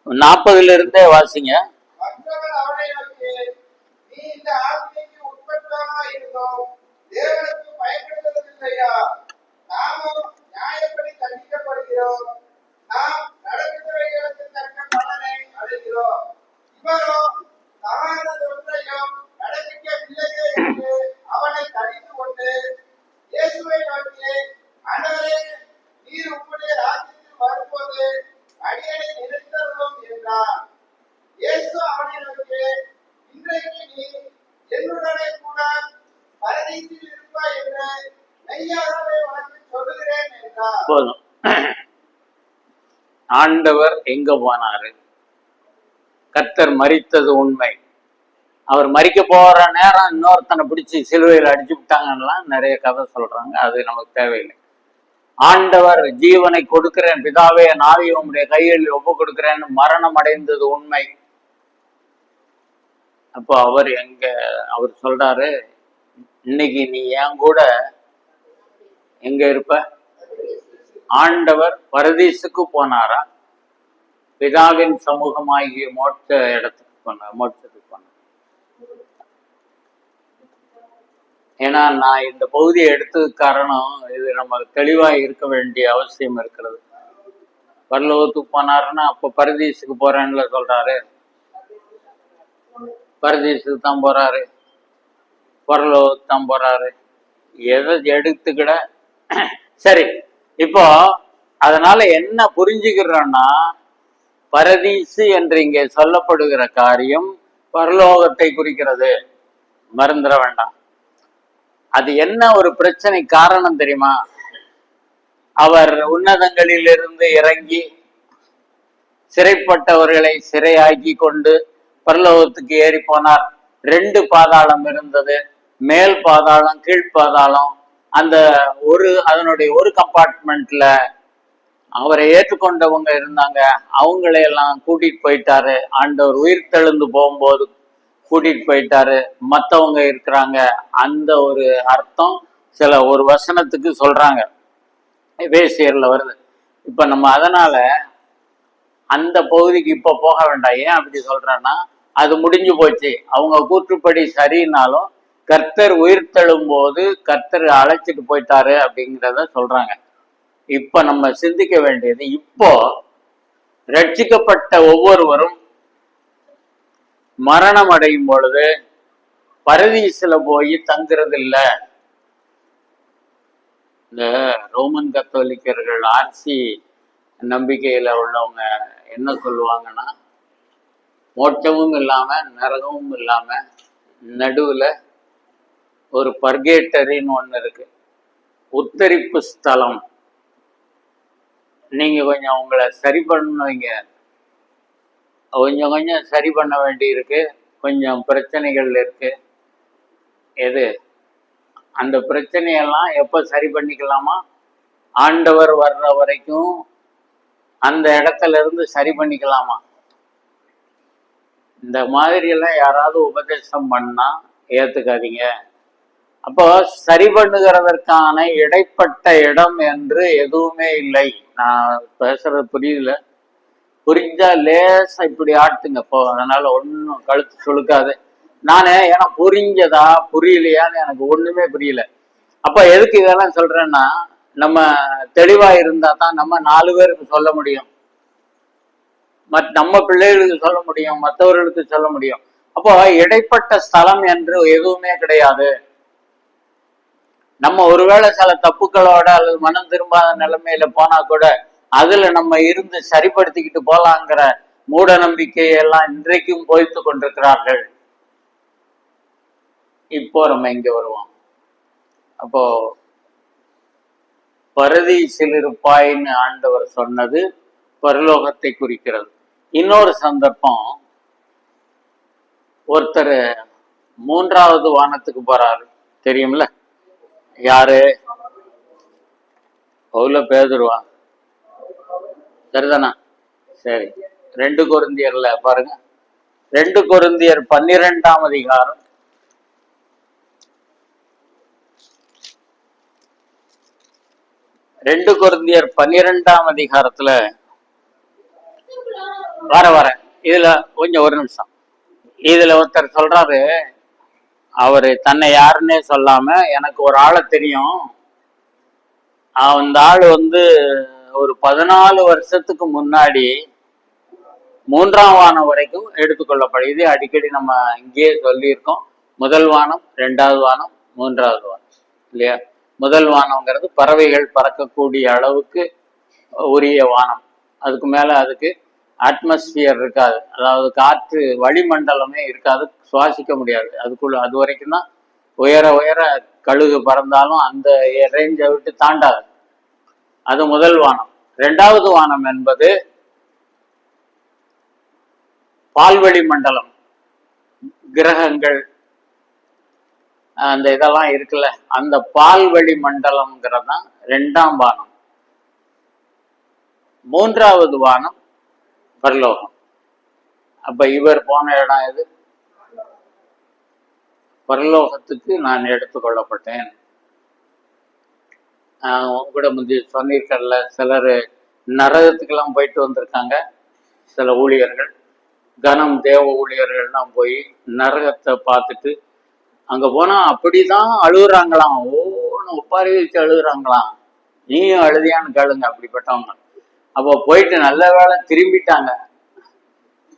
Speaker 1: 40 இருந்தே வாசிங்க. போதும். ஆண்டவர் எங்க போனாரு? கர்த்தர் மரித்தது உண்மை. அவர் மரிக்க போற நேரம் இன்னொருத்தனை பிடிச்சி சிலுவையில் அடிச்சு விட்டாங்கலாம் நிறைய கதை சொல்றாங்க. அது நமக்கு தேவையில்லை. ஆண்டவர் ஜீவனை கொடுக்கிறேன் பிதாவே, நாவி உங்களுடைய கையில் ஒப்பு கொடுக்கிறேன்னு மரணம் அடைந்தது உண்மை. அப்போ அவர் சொல்றாரு, இன்னைக்கு நீ என் கூட எங்க இருப்ப? ஆண்டவர் பரதீசுக்கு போனாரா? பிதாவின் சமூகமாகிய மோட்ச இடத்துக்கு போனார், மோட்சத்துக்கு போனார். ஏன்னா நான் இந்த பகுதியை எடுத்ததுக்கு காரணம், இது நம்ம தெளிவாக இருக்க வேண்டிய அவசியம் இருக்கிறது. பரலோகத்துக்கு போனாருன்னா அப்போ பரதீசுக்கு போறேன்னு சொல்றாரு. பரதீசுக்கு தான் போறாரு, பரலோகத்துக்கு தான் போறாரு, எதை எடுத்துக்கிட. சரி, இப்போ அதனால என்ன புரிஞ்சுக்கிறோம்னா, பரதீசு என்று இங்கே சொல்லப்படுகிற காரியம் பரலோகத்தை குறிக்கிறது, மறந்துட வேண்டாம். அது என்ன ஒரு பிரச்சனை காரணம் தெரியுமா? அவர் உன்னதங்களிலிருந்து இறங்கி சிறைப்பட்டவர்களை சிறையாக்கி கொண்டு பரலோகத்துக்கு ஏறி போனார். 2 பாதாளம் இருந்தது, மேல் பாதாளம் கீழ் பாதாளம். அந்த அதனுடைய ஒரு கம்பார்ட்மெண்ட்ல அவரை ஏற்றுக்கொண்டவங்க இருந்தாங்க, அவங்களையெல்லாம் கூட்டிட்டு போயிட்டாரு. ஆண்டவர் உயிர் தெழுந்து போகும்போது கூட்டிட்டு போயிட்டாரு. மற்றவங்க இருக்கிறாங்க. அந்த ஒரு அர்த்தம் ஒரு வசனத்துக்கு சொல்றாங்க, எபேசியர்ல வருது. இப்ப நம்ம அதனால அந்த பகுதிக்கு இப்ப போக வேண்டாம். ஏன் அப்படி சொல்றேன்னா, அது முடிஞ்சு போச்சு. அவங்க கூற்றுப்படி சரின்னாலும் கர்த்தர் உயிர் தெழும் போது கர்த்தர் அழைச்சிட்டு போயிட்டாரு அப்படிங்கிறத சொல்றாங்க. இப்ப நம்ம சிந்திக்க வேண்டியது, இப்போ ரட்சிக்கப்பட்ட ஒவ்வொருவரும் மரணம் அடையும் பொழுது பரதீசுல போய் தங்குறது இல்லை. இந்த ரோமன் கத்தோலிக்கர்கள் ஆர்சி நம்பிக்கையில உள்ளவங்க என்ன சொல்லுவாங்கன்னா, மோட்சமும் இல்லாம நரகமும் இல்லாம நடுவுல ஒரு பர்கேட்டரின்னு ஒண்ணு இருக்கு, உத்தரிப்பு ஸ்தலம். நீங்க கொஞ்சம் உங்களை சரி பண்ணுவீங்க, கொஞ்சம் கொஞ்சம் சரி பண்ண வேண்டி இருக்கு, கொஞ்சம் பிரச்சனைகள் இருக்கு. எது அந்த பிரச்சனையெல்லாம் எப்ப சரி பண்ணிக்கலாமா? ஆண்டவர் வர்ற வரைக்கும் அந்த இடத்துல இருந்து சரி பண்ணிக்கலாமா? இந்த மாதிரி எல்லாம் யாராவது உபதேசம் பண்ணா ஏத்துக்காதீங்க. அப்போ சரி பண்ணுகிறதற்கான இடைப்பட்ட இடம் என்று எதுவுமே இல்லை. நான் பேசுறது புரிஞ்சா லேசா இப்படி ஆட்டுங்க போ, அதனால ஒன்றும் கழுத்து சுழுக்காது. நானே ஏன்னா புரிஞ்சதா புரியலையான்னு எனக்கு ஒண்ணுமே புரியல. அப்ப எதுக்கு இதெல்லாம் சொல்றேன்னா, நம்ம தெளிவா இருந்தா தான் நம்ம 4 பேருக்கு சொல்ல முடியும், நம்ம பிள்ளைகளுக்கு சொல்ல முடியும், மற்றவர்களுக்கு சொல்ல முடியும். அப்போ இடைப்பட்ட ஸ்தலம் என்று எதுவுமே கிடையாது. நம்ம ஒருவேளை சில தப்புக்களோட அல்லது மனம் திரும்பாத நிலைமையில போனா கூட அதுல நம்ம இருந்து சரிப்படுத்திக்கிட்டு போலாங்கிற மூட நம்பிக்கையெல்லாம் இன்றைக்கும் போய்த்து கொண்டிருக்கிறார்கள். இப்போ நம்ம இங்க வருவோம். அப்போ பரதீசில் இருப்பாயின்னு ஆண்டவர் சொன்னது பரலோகத்தை குறிக்கிறது. இன்னொரு சந்தர்ப்பம், ஒருத்தர் 3வது வானத்துக்கு போறாரு, தெரியும்ல? யாரு? பவுல பேதுருவா? சரிதானா? சரி, 2 கொரிந்தியர்ல பாருங்க, 2 கொரிந்தியர் 12ஆம் அதிகாரம் 2 கொரிந்தியர் 12ஆம் அதிகாரத்துல வர இதுல கொஞ்சம் ஒரு நிமிஷம். இதுல ஒருத்தர் சொல்றாரு, அவரு தன்னை யாருன்னே சொல்லாம, எனக்கு ஒரு ஆளை தெரியும், அந்த ஆள் ஒரு 14 வருஷத்துக்கு முன்னாடி 3ஆம் வானம் வரைக்கும் எடுத்துக்கொள்ளப்படுது. அடிக்கடி நம்ம இங்கேயே சொல்லியிருக்கோம், 1 வானம், 2வது வானம், 3வது வானம், இல்லையா? 1 வானம்ங்கிறது பறவைகள் பறக்கக்கூடிய அளவுக்கு உரிய வானம். அதுக்கு மேல அதுக்கு அட்மாஸ்பியர் இருக்காது, அதாவது காற்று வளிமண்டலமே இருக்காது, சுவாசிக்க முடியாது. அதுக்குள்ள அது வரைக்கும் தான் உயர உயர கழுகு பறந்தாலும் அந்த ரேஞ்சை விட்டு தாண்டாது. அது 1 வானம். 2வது வானம் என்பது பால்வெளி மண்டலம், கிரகங்கள் அந்த இதெல்லாம் இருக்குல்ல, அந்த பால்வெளி மண்டலம்ங்கிறதான் 2ஆம் வானம். 3வது வானம் பரலோகம். அப்ப இவர் போன இடம் எது? பரலோகத்துக்கு நான் எடுத்துக்கொள்ளப்பட்டேன். கூட முந்தி சொன்னிருக்கல, சிலர் நரகத்துக்கெல்லாம் போயிட்டு வந்திருக்காங்க. சில ஊழியர்கள், கனம் தேவ ஊழியர்கள்லாம் போய் நரகத்தை பார்த்துட்டு அங்க போனா அப்படிதான் அழுகுறாங்களாம், ஓன்னு ஒப்பாரி வச்சு அழுகுறாங்களாம். நீயும் அழுதியான்னு கேளுங்க அப்படிப்பட்டவங்க. அப்போ போயிட்டு நல்ல வேளை திரும்பிட்டாங்க.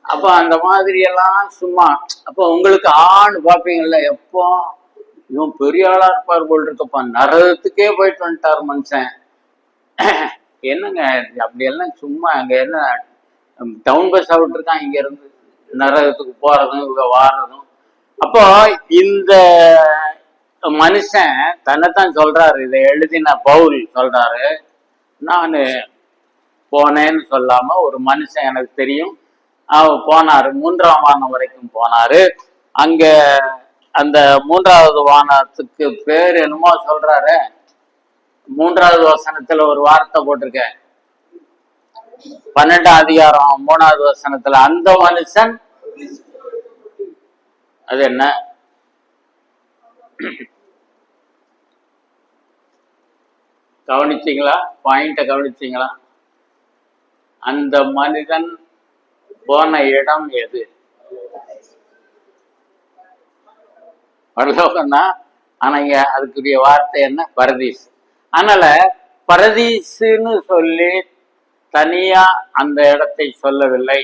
Speaker 1: அப்ப அந்த மாதிரி எல்லாம் சும்மா அப்ப உங்களுக்கு ஆண் பார்ப்பீங்கல்ல, எப்போ இவன் பெரிய ஆளா இருப்பார் போல் இருக்கப்பா, நரகத்துக்கே போயிட்டு வந்துட்டார் மனுஷன். என்னங்க அப்படியெல்லாம் சும்மா அங்க என்ன டவுன் பஸ் விட்டுருக்கான் இங்க இருந்து நரகத்துக்கு போறதும் இவங்க வாரதும். அப்போ இந்த மனுஷன் தன்னைத்தான் சொல்றாரு, இதை எழுதின பவுல் சொல்றாரு, நான் போனேன்னு சொல்லாம ஒரு மனுஷன் எனக்கு தெரியும், அவர் போனாரு 3ஆம் வானம் வரைக்கும் போனாரு. அங்க அந்த 3வது வானத்துக்கு பேர் என்னமோ சொல்றாரு, 3வது வசனத்துல ஒரு வார்த்தை போட்டிருக்க, 12ஆம் அதிகாரம் 3வது வசனத்துல அந்த மனுஷன் அது என்ன கவனிச்சீங்களா? பாயிண்ட கவனிச்சீங்களா? அந்த மனிதன் போன இடம் எது? பரலோகம்தான். ஆனா இங்க அதுக்குரிய வார்த்தை என்ன? பரதீஸ். அதனால பரதீசுன்னு சொல்லி தனியா அந்த இடத்தை சொல்லவில்லை.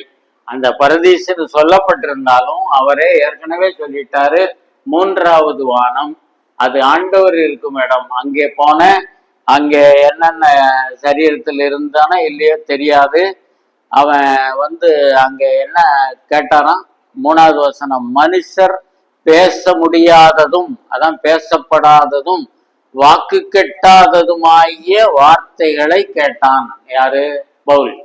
Speaker 1: அந்த பரதீசுன்னு சொல்லப்பட்டிருந்தாலும் அவரே ஏற்கனவே சொல்லிட்டாரு, 3வது வானம் அது ஆண்டவர் இருக்கும் இடம். அங்கே போன அங்கே என்னென்ன சரீரத்தில் இருந்தானோ இல்லையோ தெரியாது. அவன் அங்க என்ன கேட்டாராம், 3வது வசனம், மனுஷர் பேச முடியாததும் அதான் பேசப்படாததும் வாக்கு கெட்டாததுமாகிய வார்த்தைகளை கேட்டான். யாரு? பவுல்.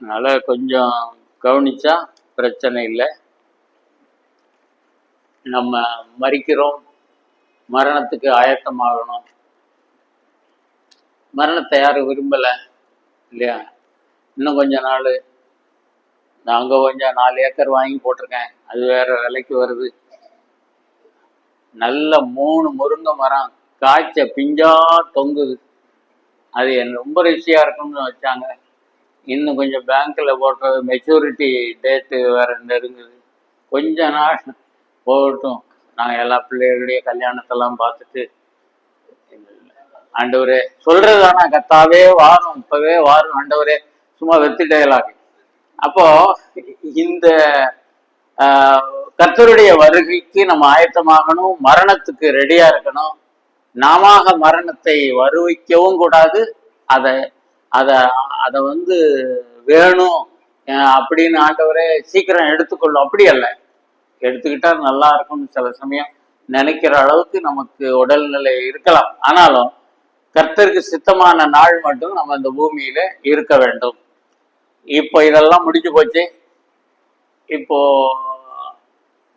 Speaker 1: அதனால கொஞ்சம் கவனிச்சா பிரச்சனை இல்லை. நம்ம மரிக்கிறோம், மரணத்துக்கு ஆயத்தமாகணும். மரணத்தை யாரும் விரும்பல இல்லையா? இன்னும் கொஞ்ச நாள் நாங்க கொஞ்சம் 4 ஏக்கர் வாங்கி போட்டிருக்கேன், அது வேற விலைக்கு வருது. நல்ல 3 முருங்கை மரம் காய்ச்ச பிஞ்சா தொங்குது. அது என்ன ரொம்ப ருசியா இருக்கும்னு வச்சாங்க. இன்னும் கொஞ்சம் பேங்க்ல போடுறது மெச்சூரிட்டி டேட்டு வேற நெருங்குது. கொஞ்ச நாள் போகட்டும், நாங்கள் எல்லா பிள்ளைகளுடைய கல்யாணத்தெல்லாம் பார்த்துட்டு ஆண்டவரே சொல்றதானா, கத்தாவே வாரும், இப்பவே வாரும் ஆண்டவரே, சும்மா வெத்திடையலாக. அப்போ இந்த கர்த்தருடைய வருகைக்கு நம்ம ஆயத்தமாகணும், மரணத்துக்கு ரெடியா இருக்கணும். நாம மரணத்தை வருவிக்கவும் கூடாது, அதை அதை அதை வேணும் அப்படின்னு ஆண்டவரே சீக்கிரம் எடுத்துக்கொள்ளும், அப்படி அல்ல. எடுத்துக்கிட்டா நல்லா இருக்கும்னு சில சமயம் நினைக்கிற அளவுக்கு நமக்கு உடல்நிலை இருக்கலாம். ஆனாலும் கர்த்தருக்கு சித்தமான நாள் மட்டும் நம்ம இந்த பூமியில இருக்க வேண்டும். இப்போ இதெல்லாம் முடிஞ்சு போச்சு. இப்போ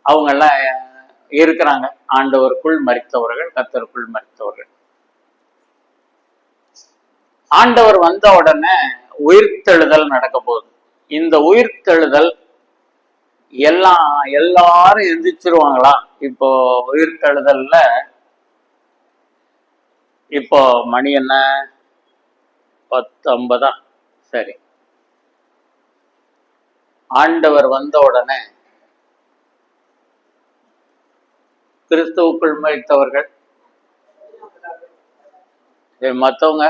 Speaker 1: அவங்கெல்லாம் இருக்கிறாங்க, ஆண்டவருக்குள் மரித்தவர்கள், கர்த்தருக்குள் மரித்தவர்கள். ஆண்டவர் வந்த உடனே உயிர்த்தெழுதல் நடக்க போகுது. இந்த உயிர்த்தெழுதல் எல்லாரும் எந்திரிச்சிருவாங்களா? இப்போ உயிர்த்தெழுதல்ல இப்போ மணி என்ன? 10:50. சரி, ஆண்டவர் வந்த உடனே கிறிஸ்துவுக்குள் மரித்தவர்கள், மற்றவங்க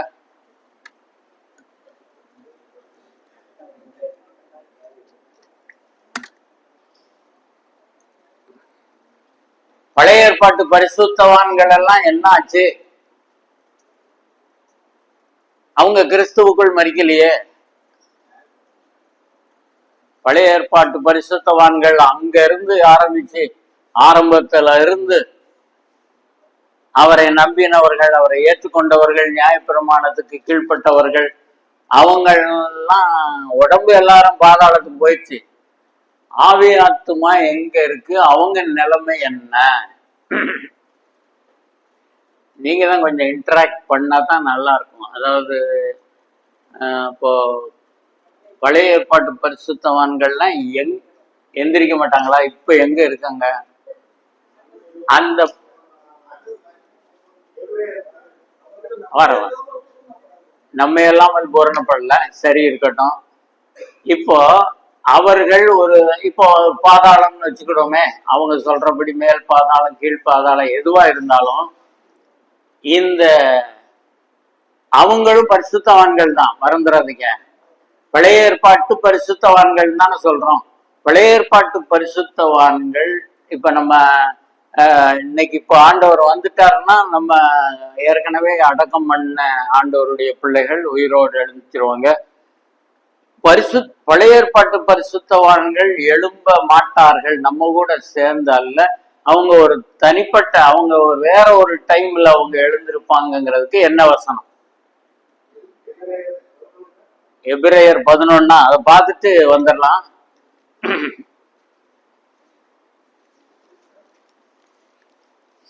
Speaker 1: பழைய ஏற்பாட்டு பரிசுத்தவான்கள் எல்லாம் என்ன ஆச்சு? அவங்க கிறிஸ்துவுக்குள் மரிக்கலையே. பழைய ஏற்பாட்டு பரிசுத்தவான்கள் அங்க இருந்து ஆரம்பிச்சு, ஆரம்பத்துல இருந்து அவரை நம்பினவர்கள், அவரை ஏற்றுக்கொண்டவர்கள், நியாயப்பிரமாணத்துக்கு கீழ்பட்டவர்கள், அவங்கெல்லாம் உடம்பு எல்லாரும் பாதாளத்துக்கு போயிடுச்சு. ஆவி ஆத்துமா எங்க இருக்கு? அவங்க நிலைமை என்ன? நீங்க தான் கொஞ்சம் இன்டராக்ட் பண்ணா தான் நல்லா இருக்கும். அதாவது இப்போ பழைய ஏற்பாட்டு பரிசுத்தவான்கள்லாம் எந்திரிக்க மாட்டாங்களா? இப்ப எங்க இருக்காங்க? அந்த வர நம்ம எல்லாம் பூரணப்படல, சரி இருக்கட்டும். இப்போ அவர்கள் இப்போ பாதாளம்னு வச்சுக்கிட்டோமே, அவங்க சொல்றபடி மேல் பாதாளம் கீழ் பாதாளம் எதுவா இருந்தாலும் இந்த அவங்களும் பரிசுத்தவான்கள் தான், மறந்துடாதீங்க. பழைய ஏற்பாட்டு பரிசுத்தவான்கள் தானே சொல்றோம். பழைய ஏற்பாட்டு பரிசுத்தவான்கள் இப்ப நம்ம இன்னைக்கு இப்போ ஆண்டவர் வந்துட்டாருன்னா நம்ம ஏற்கனவே அடக்கம் பண்ண ஆண்டவருடைய பிள்ளைகள் உயிரோடு எழுந்துருவாங்க. பழைய ஏற்பாட்டு பரிசுத்தவான்கள் எழும்ப மாட்டார்கள் நம்ம கூட சேர்ந்து அல்ல. அவங்க ஒரு தனிப்பட்ட அவங்க வேற ஒரு டைம்ல அவங்க எழுந்திருப்பாங்கிறதுக்கு என்ன வசனம்? எபிரேயர் 11. அதை பார்த்துட்டு வந்துடலாம்.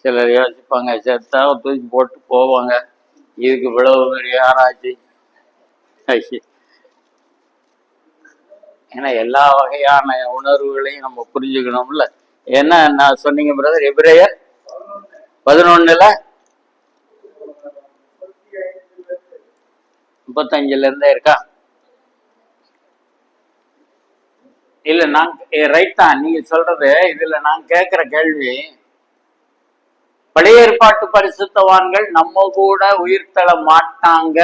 Speaker 1: சிலர் யோசிப்பாங்க, செத்தா தூக்கி போட்டு போவாங்க, இதுக்கு இவ்வளவு பெரிய ஆராய்ச்சி. ஏன்னா எல்லா வகையான உணர்வுகளையும் நம்ம புரிஞ்சுக்கணும்ல. என்ன நான் சொன்னீங்க பிரதர்? எபிரேயர் 11 35 இருந்தே இருக்கா? இல்ல நான் ரைட் தான் நீங்க சொல்றது. இதுல நான் கேட்கிற கேள்வி, பழைய ஏற்பாட்டு பரிசுத்தவான்கள் நம்ம கூட உயிர் தள்ள மாட்டாங்க.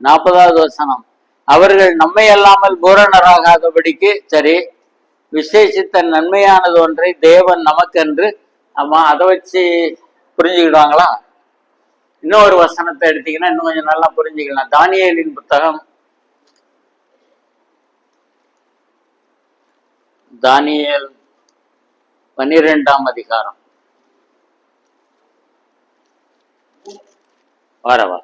Speaker 1: 40வது வசனம், அவர்கள் நம்மை அல்லாமல் பூரணராகாதபடிக்கு, சரி, விசேஷித்த நன்மையானது ஒன்றை தேவன் நமக்கென்று, ஆமா, அதை வச்சு புரிஞ்சுக்கிடுவாங்களா? இன்னொரு வசனத்தை எடுத்தீங்கன்னா இன்னும் கொஞ்சம் நல்லா புரிஞ்சுக்கலாம். தானியேலின் புத்தகம், தானியேல் 12ஆம் அதிகாரம். வரவா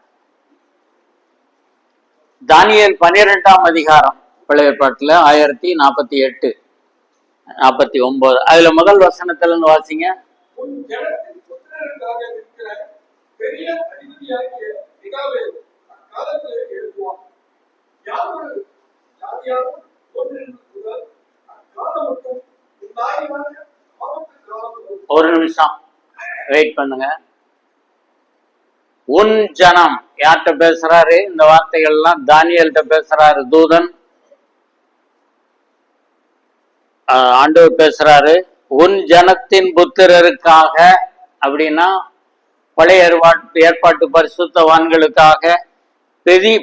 Speaker 1: தானியேல் 12ஆம் அதிகாரம், பழைய ஏற்பாட்டுல 1048 49. அதுல முதல் வசனத்துல இருந்து வாசிங்க. ஒரு நிமிஷம் வெயிட் பண்ணுங்க. உன் ஜனம் யார்கிட்ட பேசுறாரு? இந்த வார்த்தைகள் எல்லாம் தானியேல்கிட்ட பேசுறாரு. தூதன் ஆண்டவர் பேசுறாரு. உன் ஜனத்தின் புத்திரருக்காக அப்படின்னா பழைய ஏற்பாட்டு பரிசுத்தவான்களுக்காக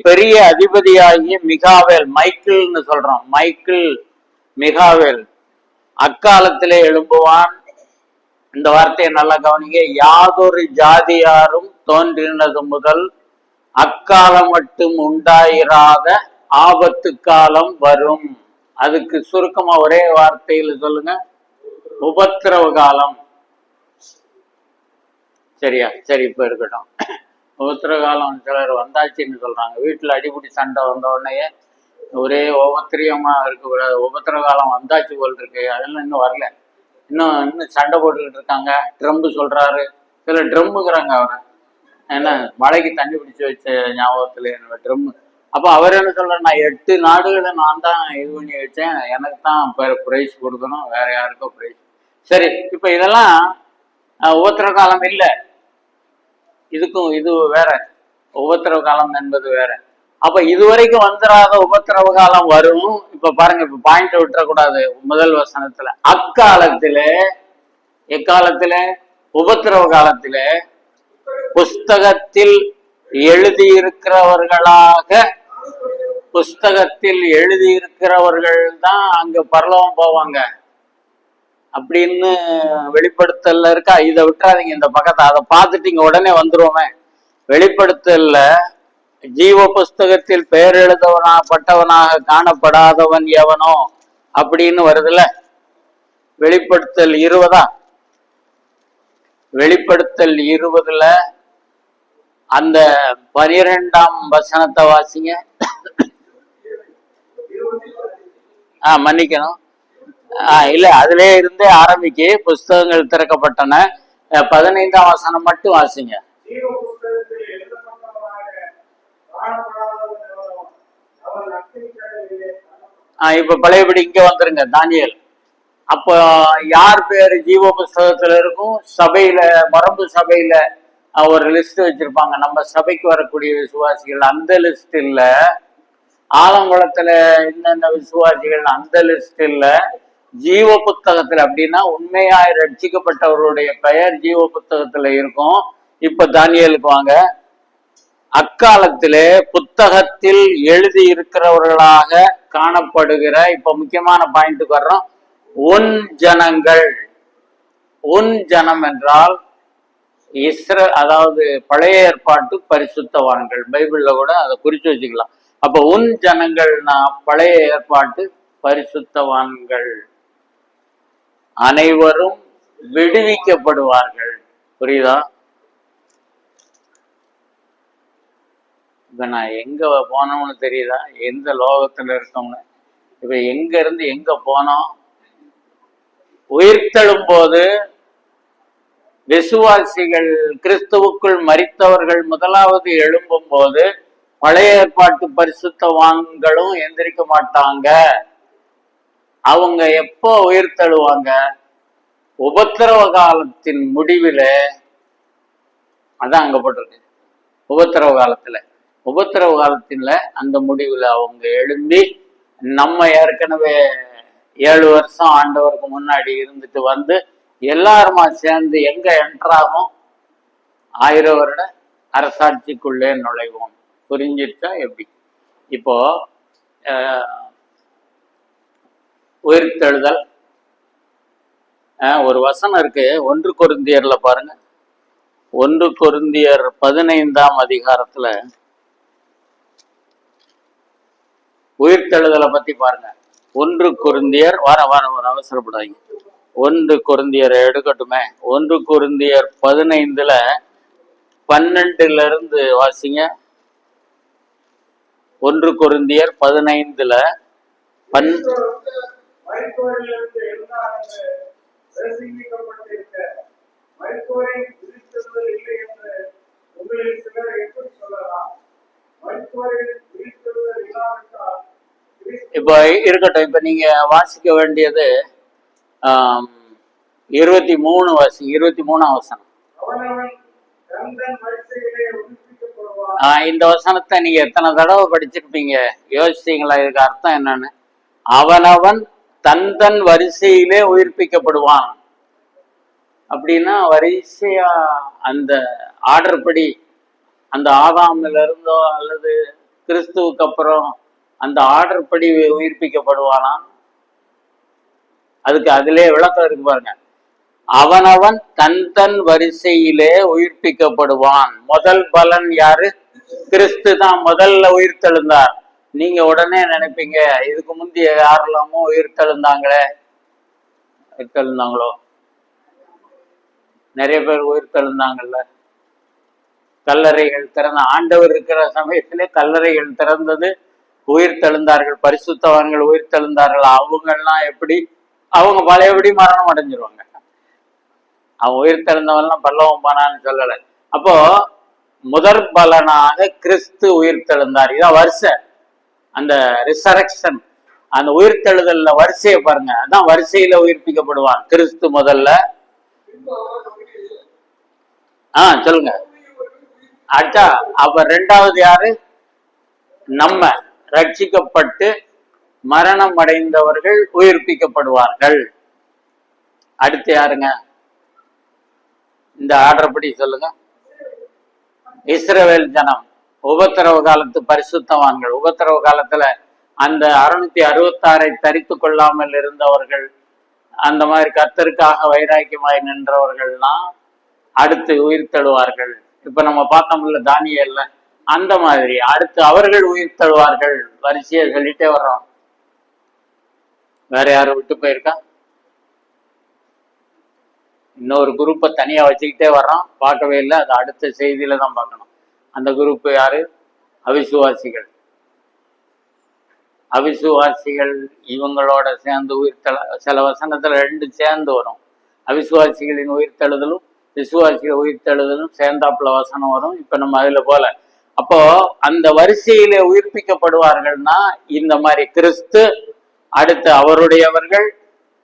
Speaker 1: பெரிய அதிபதியாகிய மிகாவேல், மைக்கிள்னு சொல்றோம், மைக்கிள் மிகாவேல் அக்காலத்திலே எழும்புவான். இந்த வார்த்தையை நல்லா கவனிங்க. யாதொரு ஜாதியாரும் தோன்றினது முதல் அக்காலம் மட்டும் உண்டாயிராத ஆபத்து காலம் வரும். அதுக்கு சுருக்கமா ஒரே வார்த்தையில சொல்லுங்க, உபத்திரவ காலம். சரியா? சரி, இப்ப இருக்கட்டும். உபத்திரவ காலம் சிலர் வந்தாச்சுன்னு சொல்றாங்க. வீட்டுல அடிப்படி சண்டை வந்த உடனே ஒரே உபத்திரியமா இருக்கக்கூடாது, உபத்திரவ காலம் வந்தாச்சு போல் இருக்கு, அதெல்லாம் இன்னும் வரல, இன்னும் சண்டை போட்டுக்கிட்டு இருக்காங்க. ட்ரம்பு சொல்றாரு, சில ட்ரம்முங்கிறாங்க அவரை, ஏன்னா மழைக்கு தண்ணி பிடிச்சி வச்ச ஞாபகத்துல என்னோட ட்ரம்மு. அப்ப அவர் என்ன சொல்றாரு, நான் 8 நாடுகளை நான் தான் இது பண்ணி வச்சேன், எனக்கு தான் பிரைஸ் கொடுக்கணும், வேற யாருக்கோ பிரைஸ். சரி, இப்ப இதெல்லாம் உபத்திரவ காலம் இல்லை, இதுக்கும் இது வேற, உபத்திரவ காலம் என்பது வேற. அப்ப இதுவரைக்கும் வந்துடாத உபத்திரவ காலம் வரும். இப்ப பாருங்க, இப்ப பாயிண்ட் விட்டுறக்கூடாது. முதல் வசனத்துல அக்காலத்திலே, எக்காலத்தில, உபத்திரவ காலத்தில புஸ்தகத்தில் எழுதியிருக்கிறவர்களாக, புஸ்தகத்தில் எழுதியிருக்கிறவர்கள் தான் அங்க பரலோகம் போவாங்க அப்படின்னு வெளிப்படுத்தல இருக்கா. இதை விட்டுறாதீங்க, இந்த பக்கத்தை அதை பார்த்துட்டு இங்க உடனே வந்துருவோமே. வெளிப்படுத்தல ஜீவ புஸ்தகத்தில் பெயர் எழுதப்பட்டவனாக காணப்படாதவன் எவனோ அப்படின்னு வருதுல்ல. வெளிப்படுத்தல் 20, வெளிப்படுத்தல் 20ல அந்த 12ஆம் வசனத்தை வாசிங்க. மன்னிக்கணும், இல்ல, அதுல இருந்தே ஆரம்பிக்கு. புஸ்தகங்கள் திறக்கப்பட்டன. 15ஆம் வசனம் மட்டும் வாசிங்க. இப்ப பழையபடி இங்க வந்துருங்க, தானியேல். அப்போ யார் பேரு ஜீவ புஸ்தகத்துல இருக்கும்? சபையில, மரபு சபையில ஒரு லிஸ்ட் வச்சிருப்பாங்க, நம்ம சபைக்கு வரக்கூடிய விசுவாசிகள். அந்த லிஸ்ட் இல்ல. ஆலங்குளத்துல என்னென்ன விசுவாசிகள், அந்த லிஸ்ட் இல்ல. ஜீவ புத்தகத்துல, அப்படின்னா உண்மையாய் ரட்சிக்கப்பட்டவருடைய பெயர் ஜீவ புத்தகத்துல இருக்கும். இப்ப தானியேலுக்கு வாங்க. அக்காலத்திலே புத்தகத்தில் எழுதி இருக்கிறவர்களாக காணப்படுகிற, இப்ப முக்கியமான பாயிண்ட்டுக்கு வர்றோம், உன் ஜனங்கள். உன் ஜனம் என்றால் அதாவது பழைய ஏற்பாட்டு பரிசுத்தவான்கள். பைபிள்ல கூட அதை குறிச்சு வச்சுக்கலாம். அப்ப உன் ஜனங்கள்னா பழைய ஏற்பாட்டு பரிசுத்தவான்கள் அனைவரும் விடுவிக்கப்படுவார்கள். புரியுதா? இப்ப நான் எங்க போனோம்னு தெரியுதா? எந்த லோகத்துல இருக்கோம்னு. இப்ப எங்க இருந்து எங்க போனோம்? உயிர்த்தெழும் போது விசுவாசிகள், கிறிஸ்துவுக்குள் மரித்தவர்கள் முதலாவது எழும்பும் போது பழைய ஏற்பாட்டு பரிசுத்தவான்களும் எந்திரிக்க மாட்டாங்க. அவங்க எப்போ உயிர்த்தெழுவாங்க? உபத்திரவ காலத்தின் முடிவில். அதான் அங்க போட்டிருக்கு, உபத்திரவ காலத்துல. உபத்திரவ காலத்துல அந்த முடிவுல அவங்க எழும்பி, நம்ம ஏற்கனவே 7 வருஷம் ஆண்டவருக்கு முன்னாடி இருந்துட்டு வந்து எல்லாருமா சேர்ந்து எங்க என்ட்ராகும்? 1000 வருட அரசாட்சிக்குள்ளே நுழைவோம். புரிஞ்சிருக்கா? எப்படி? இப்போ உயிர்த்தெழுதல் ஒரு வசனம் இருக்கு 1 கொரிந்தியர்ல பாருங்க. 1 கொரிந்தியர் 15ஆம் அதிகாரத்துல உயிர்த்தெழுதலை பத்தி பாருங்க. 1 கொரிந்தியர் வர அவசரப்படாதீங்க. 1 கொரிந்தியர் எடுக்கட்டுமே. 1 கொரிந்தியர் 15ல 12ல இருந்து வாசிங்க. 1 கொரிந்தியர் 15ல இப்ப இருக்கட்டும். இப்ப நீங்க வாசிக்க வேண்டியது 23 வாசிங்க. 23ஆம் வசனம். இந்த வசனத்தை நீங்க எத்தனை தடவை படிச்சிருப்பீங்க? யோசிச்சீங்களா இதுக்கு அர்த்தம் என்னன்னு? அவனவன் தன் வரிசையிலே உயிர்ப்பிக்கப்படுவான். அப்படின்னா வரிசையா அந்த ஆர்டர் படி, அந்த ஆதாமில இருந்தோ அல்லது கிறிஸ்துவுக்கு அப்புறம் அந்த ஆர்டர் படி உயிர்ப்பிக்கப்படுவானா? அதுக்கு அதிலே விளக்கம் இருக்கு பாருங்க. அவனவன் தன் வரிசையிலே உயிர்ப்பிக்கப்படுவான். முதல் பலன் யாரு? கிறிஸ்து தான் முதல்ல உயிர்த்தெழுந்தார். நீங்க உடனே நினைப்பீங்க, இதுக்கு முந்தைய யாரெல்லாமோ உயிர்த்தெழுந்தாங்களோ. நிறைய பேர் உயிர்த்தெழுந்தாங்கல்ல. கல்லறைகள் திறந்த, ஆண்டவர் இருக்கிற சமயத்திலே கல்லறைகள் திறந்தது, உயிர்த்தெழுந்தார்கள், பரிசுத்தவான்கள் உயிர்த்தெழுந்தார்கள். அவங்கெல்லாம் எப்படி? அவங்க பழையபடி மரணம் அடைஞ்சிருவாங்க. அவன் உயிர்த்தெழுந்தவன்லாம் பல்லவம் போனான்னு சொல்லலை. அப்போ முதற் பலனாக கிறிஸ்து உயிர்த்தெழுந்தார். இதான் வரிசை, அந்த ரிசரக்ஷன், அந்த உயிர்த்தெழுதல்ல வரிசையை பாருங்க. அதான் வரிசையில உயிர்ப்பிக்கப்படுவான் கிறிஸ்து முதல்ல. சொல்லுங்க. அடுத்தா அப்ப 2வது யாரு? நம்ம ரட்சிக்கப்பட்டு மரணம் அடைந்தவர்கள் உயிர்ப்பிக்கப்படுவார்கள். அடுத்து யாருங்க? இந்த ஆர்டர் படி சொல்லுங்க. இஸ்ரவேல் ஜனம், உபத்திரவ காலத்து பரிசுத்தவான்கள். உபத்திரவ காலத்துல அந்த 666 தரித்து கொள்ளாமல் இருந்தவர்கள், அந்த மாதிரி கர்த்தருக்காக வைராக்கியமாய் நின்றவர்கள்லாம் அடுத்து உயிர்த்தெழுவார்கள். இப்ப நம்ம பார்த்தோம்ல தானியேல்ல, அந்த மாதிரி அடுத்து அவர்கள் உயிர்த்தெழுவார்கள். வரிசையை சொல்லிட்டே வர்றோம். வேற யாரும் விட்டு போயிருக்கா? இன்னொரு குரூப்பை தனியா வச்சுக்கிட்டே வர்றோம், பார்க்கவே இல்லை. அது அடுத்த செய்தியில தான் பார்க்கணும். அந்த குரூப் யாரு? அவிசுவாசிகள். அவிசுவாசிகள் இவங்களோட சேர்ந்து சில வசனத்துல 2 சேர்ந்து வரும். அவிசுவாசிகளின் உயிர்த்தெழுதலும் விசுவாசிகள் உயிர்த்தெழுதலும் சேர்ந்தாப்புல வசனம் வரும். இப்ப நம்ம அதுல போல. அப்போ அந்த வரிசையிலே உயிர்ப்பிக்கப்படுவார்கள்னா இந்த மாதிரி கிறிஸ்து, அடுத்து அவருடையவர்கள்,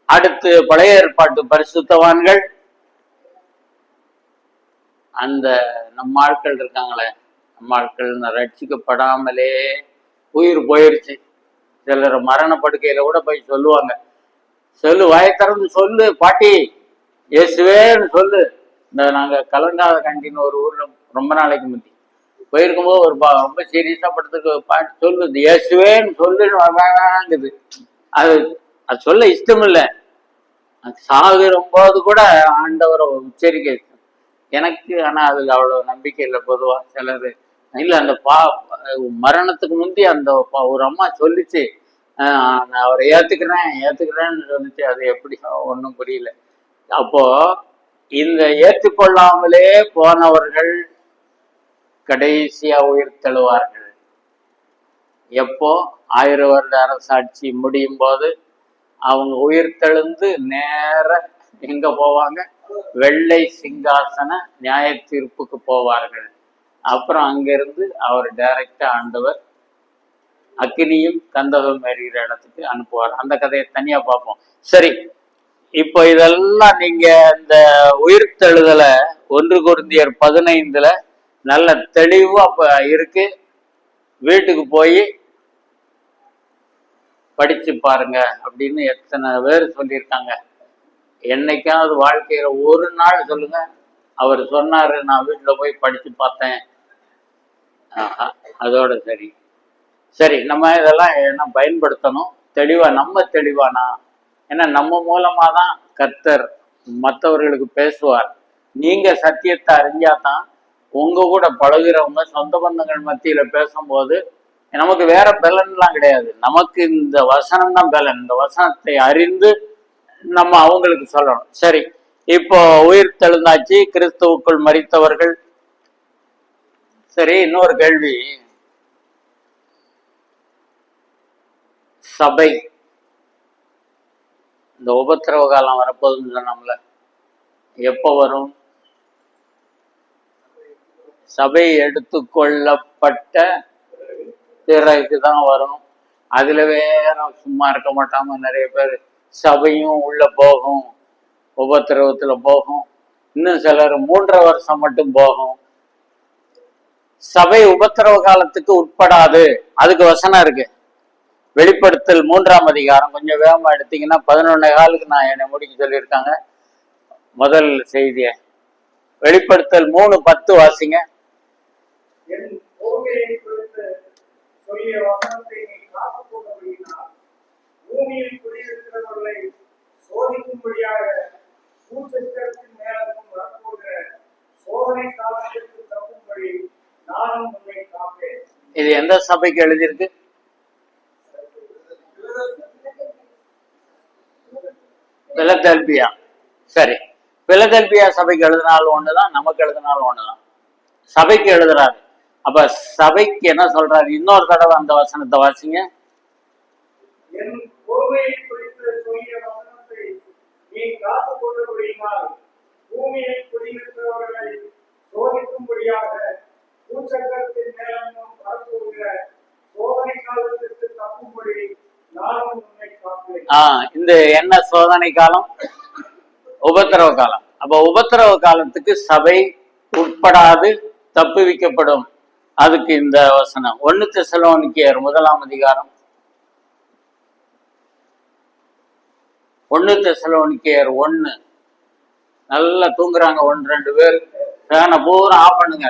Speaker 1: அடுத்து பழைய ஏற்பாட்டு பரிசுத்தவான்கள். அந்த நம்ம ஆட்கள் இருக்காங்களே, நம்ம ஆட்கள் ரட்சிக்கப்படாமலே உயிர் போயிருச்சு. சிலர் மரண படுக்கையில கூட போய் சொல்லுவாங்க, வாயை திறந்து சொல்லு பாட்டி, இயேசுவேன்னு சொல்லு. இந்த நாங்க கலங்காத கண்டின்னு ஒரு ஊர்ல ரொம்ப நாளைக்கு முந்தி போயிருக்கும்போது ஒரு ரொம்ப சீரியஸா படத்துக்கு பாட்டு சொல்லுது, இயேசுவேன்னு சொல்லுன்னு அது அது சொல்ல இஷ்டம் இல்லை. சாகுறும் போது கூட ஆண்டவரை உச்சரிக்க எனக்கு. ஆனா அதுல அவ்வளவு நம்பிக்கை இல்லை. பொதுவா சிலர் இல்ல, அந்த மரணத்துக்கு முந்தி அந்த ஒரு அம்மா சொல்லிச்சு, நான் அவரை ஏத்துக்கிறேன்னு சொல்லிச்சு. அது எப்படி ஒன்றும் புரியல. அப்போ இந்த ஏற்றுக்கொள்ளாமலே போனவர்கள் கடைசியா உயிர் தழுவார்கள். எப்போ 1000 வருட அரசாட்சி முடியும் போது அவங்க உயிர் தெழுந்து நேர எங்க போவாங்க? வெள்ளை சிங்காசன நியாய தீர்ப்புக்கு போவார்கள். அப்புறம் அங்கிருந்து அவர் டைரக்டா ஆண்டவர் அக்கினியும் கந்தகம் எறிகிற இடத்துக்கு அனுப்புவார். அந்த கதையை தனியா பார்ப்போம். சரி, இப்போ இதெல்லாம் நீங்க இந்த உயிர்த்தெழுதலை 1 கொரிந்தியர் 15 நல்ல தெளிவா இருக்கு. வீட்டுக்கு போய் படிச்சு பாருங்க அப்படின்னு எத்தனை பேர் சொல்லியிருக்காங்க. என்னைக்காவது வாழ்க்கையில ஒரு நாள் சொல்லுங்க அவர் சொன்னாரு நான் வீட்டுல போய் படிச்சு பார்த்தேன், அதோட சரி. சரி, நம்ம இதெல்லாம் என்ன பயன்படுத்தணும் தெளிவா. நம்ம தெளிவானா? ஏன்னா நம்ம மூலமா தான் கர்த்தர் மற்றவர்களுக்கு பேசுவார். நீங்க சத்தியத்தை அறிஞ்சாதான் உங்க கூட பழகிறவங்க சொந்த பந்தங்கள் மத்தியில பேசும்போது நமக்கு வேற பலன்லாம் கிடையாது. நமக்கு இந்த வசனம் தான் பலன். இந்த வசனத்தை அறிந்து நம்ம அவங்களுக்கு சொல்லணும். சரி, இப்போ உயிர் தெழுந்தாச்சு, கிறிஸ்துவுக்குள் மரித்தவர்கள். சரி, இன்னொரு கேள்வி. சபை இந்த உபத்திரவ காலம் வரப்போகுதுன்னு சொன்னோம்ல, எப்போ வரும்? சபை எடுத்துக்கொள்ளப்பட்ட பிறகுதான் வரும். அதுல வேற சும்மா இருக்க மாட்டாம நிறைய பேர் சபையும் உள்ள போகும், உபத்திரவத்துல போகும். இன்னும் சிலர் 3.5 வருஷம் மட்டும் போகும். சபை உபத்திரவ காலத்துக்கு உட்படாது. அதுக்கு வசனம் இருக்கு. வெளிப்படுத்தல் 3ஆம் அதிகாரம், கொஞ்சம் வேகமா எடுத்தீங்கன்னா 11:15 நான் என்னை முடிக்க சொல்லியிருக்காங்க. முதல் செய்திய வெளிப்படுத்தல் 3:10 வாசிங்க. இது எந்த சபைக்கு எழுதியிருக்கு? பிலதெல்பியா. சரி, பிலதெல்பியா சபைக்கு எழுதினாலும் ஒண்ணுதான், நமக்கு எழுதினாலும் ஒண்ணுதான். சபைக்கு எழுதுறாரு. அப்ப சபைக்கு என்ன சொல்றாரு? இன்னொரு தடவை அந்த வசனத்தை வாசிங்க. இந்த என்ன சோதனை காலம்? உபத்திரவ காலம். அப்ப உபத்திரவ காலத்துக்கு சபை உட்படாது, தப்புவிக்கப்படும். அதுக்கு இந்த வசனம் 1 தெசலோனிக்கேயர் 1ஆம் அதிகாரம். 1 தெசலோனிக்கேயர் 1. நல்லா தூங்குறாங்க 1-2 பேர். ஃபேனை பூரா ஆஃப் பண்ணுங்க.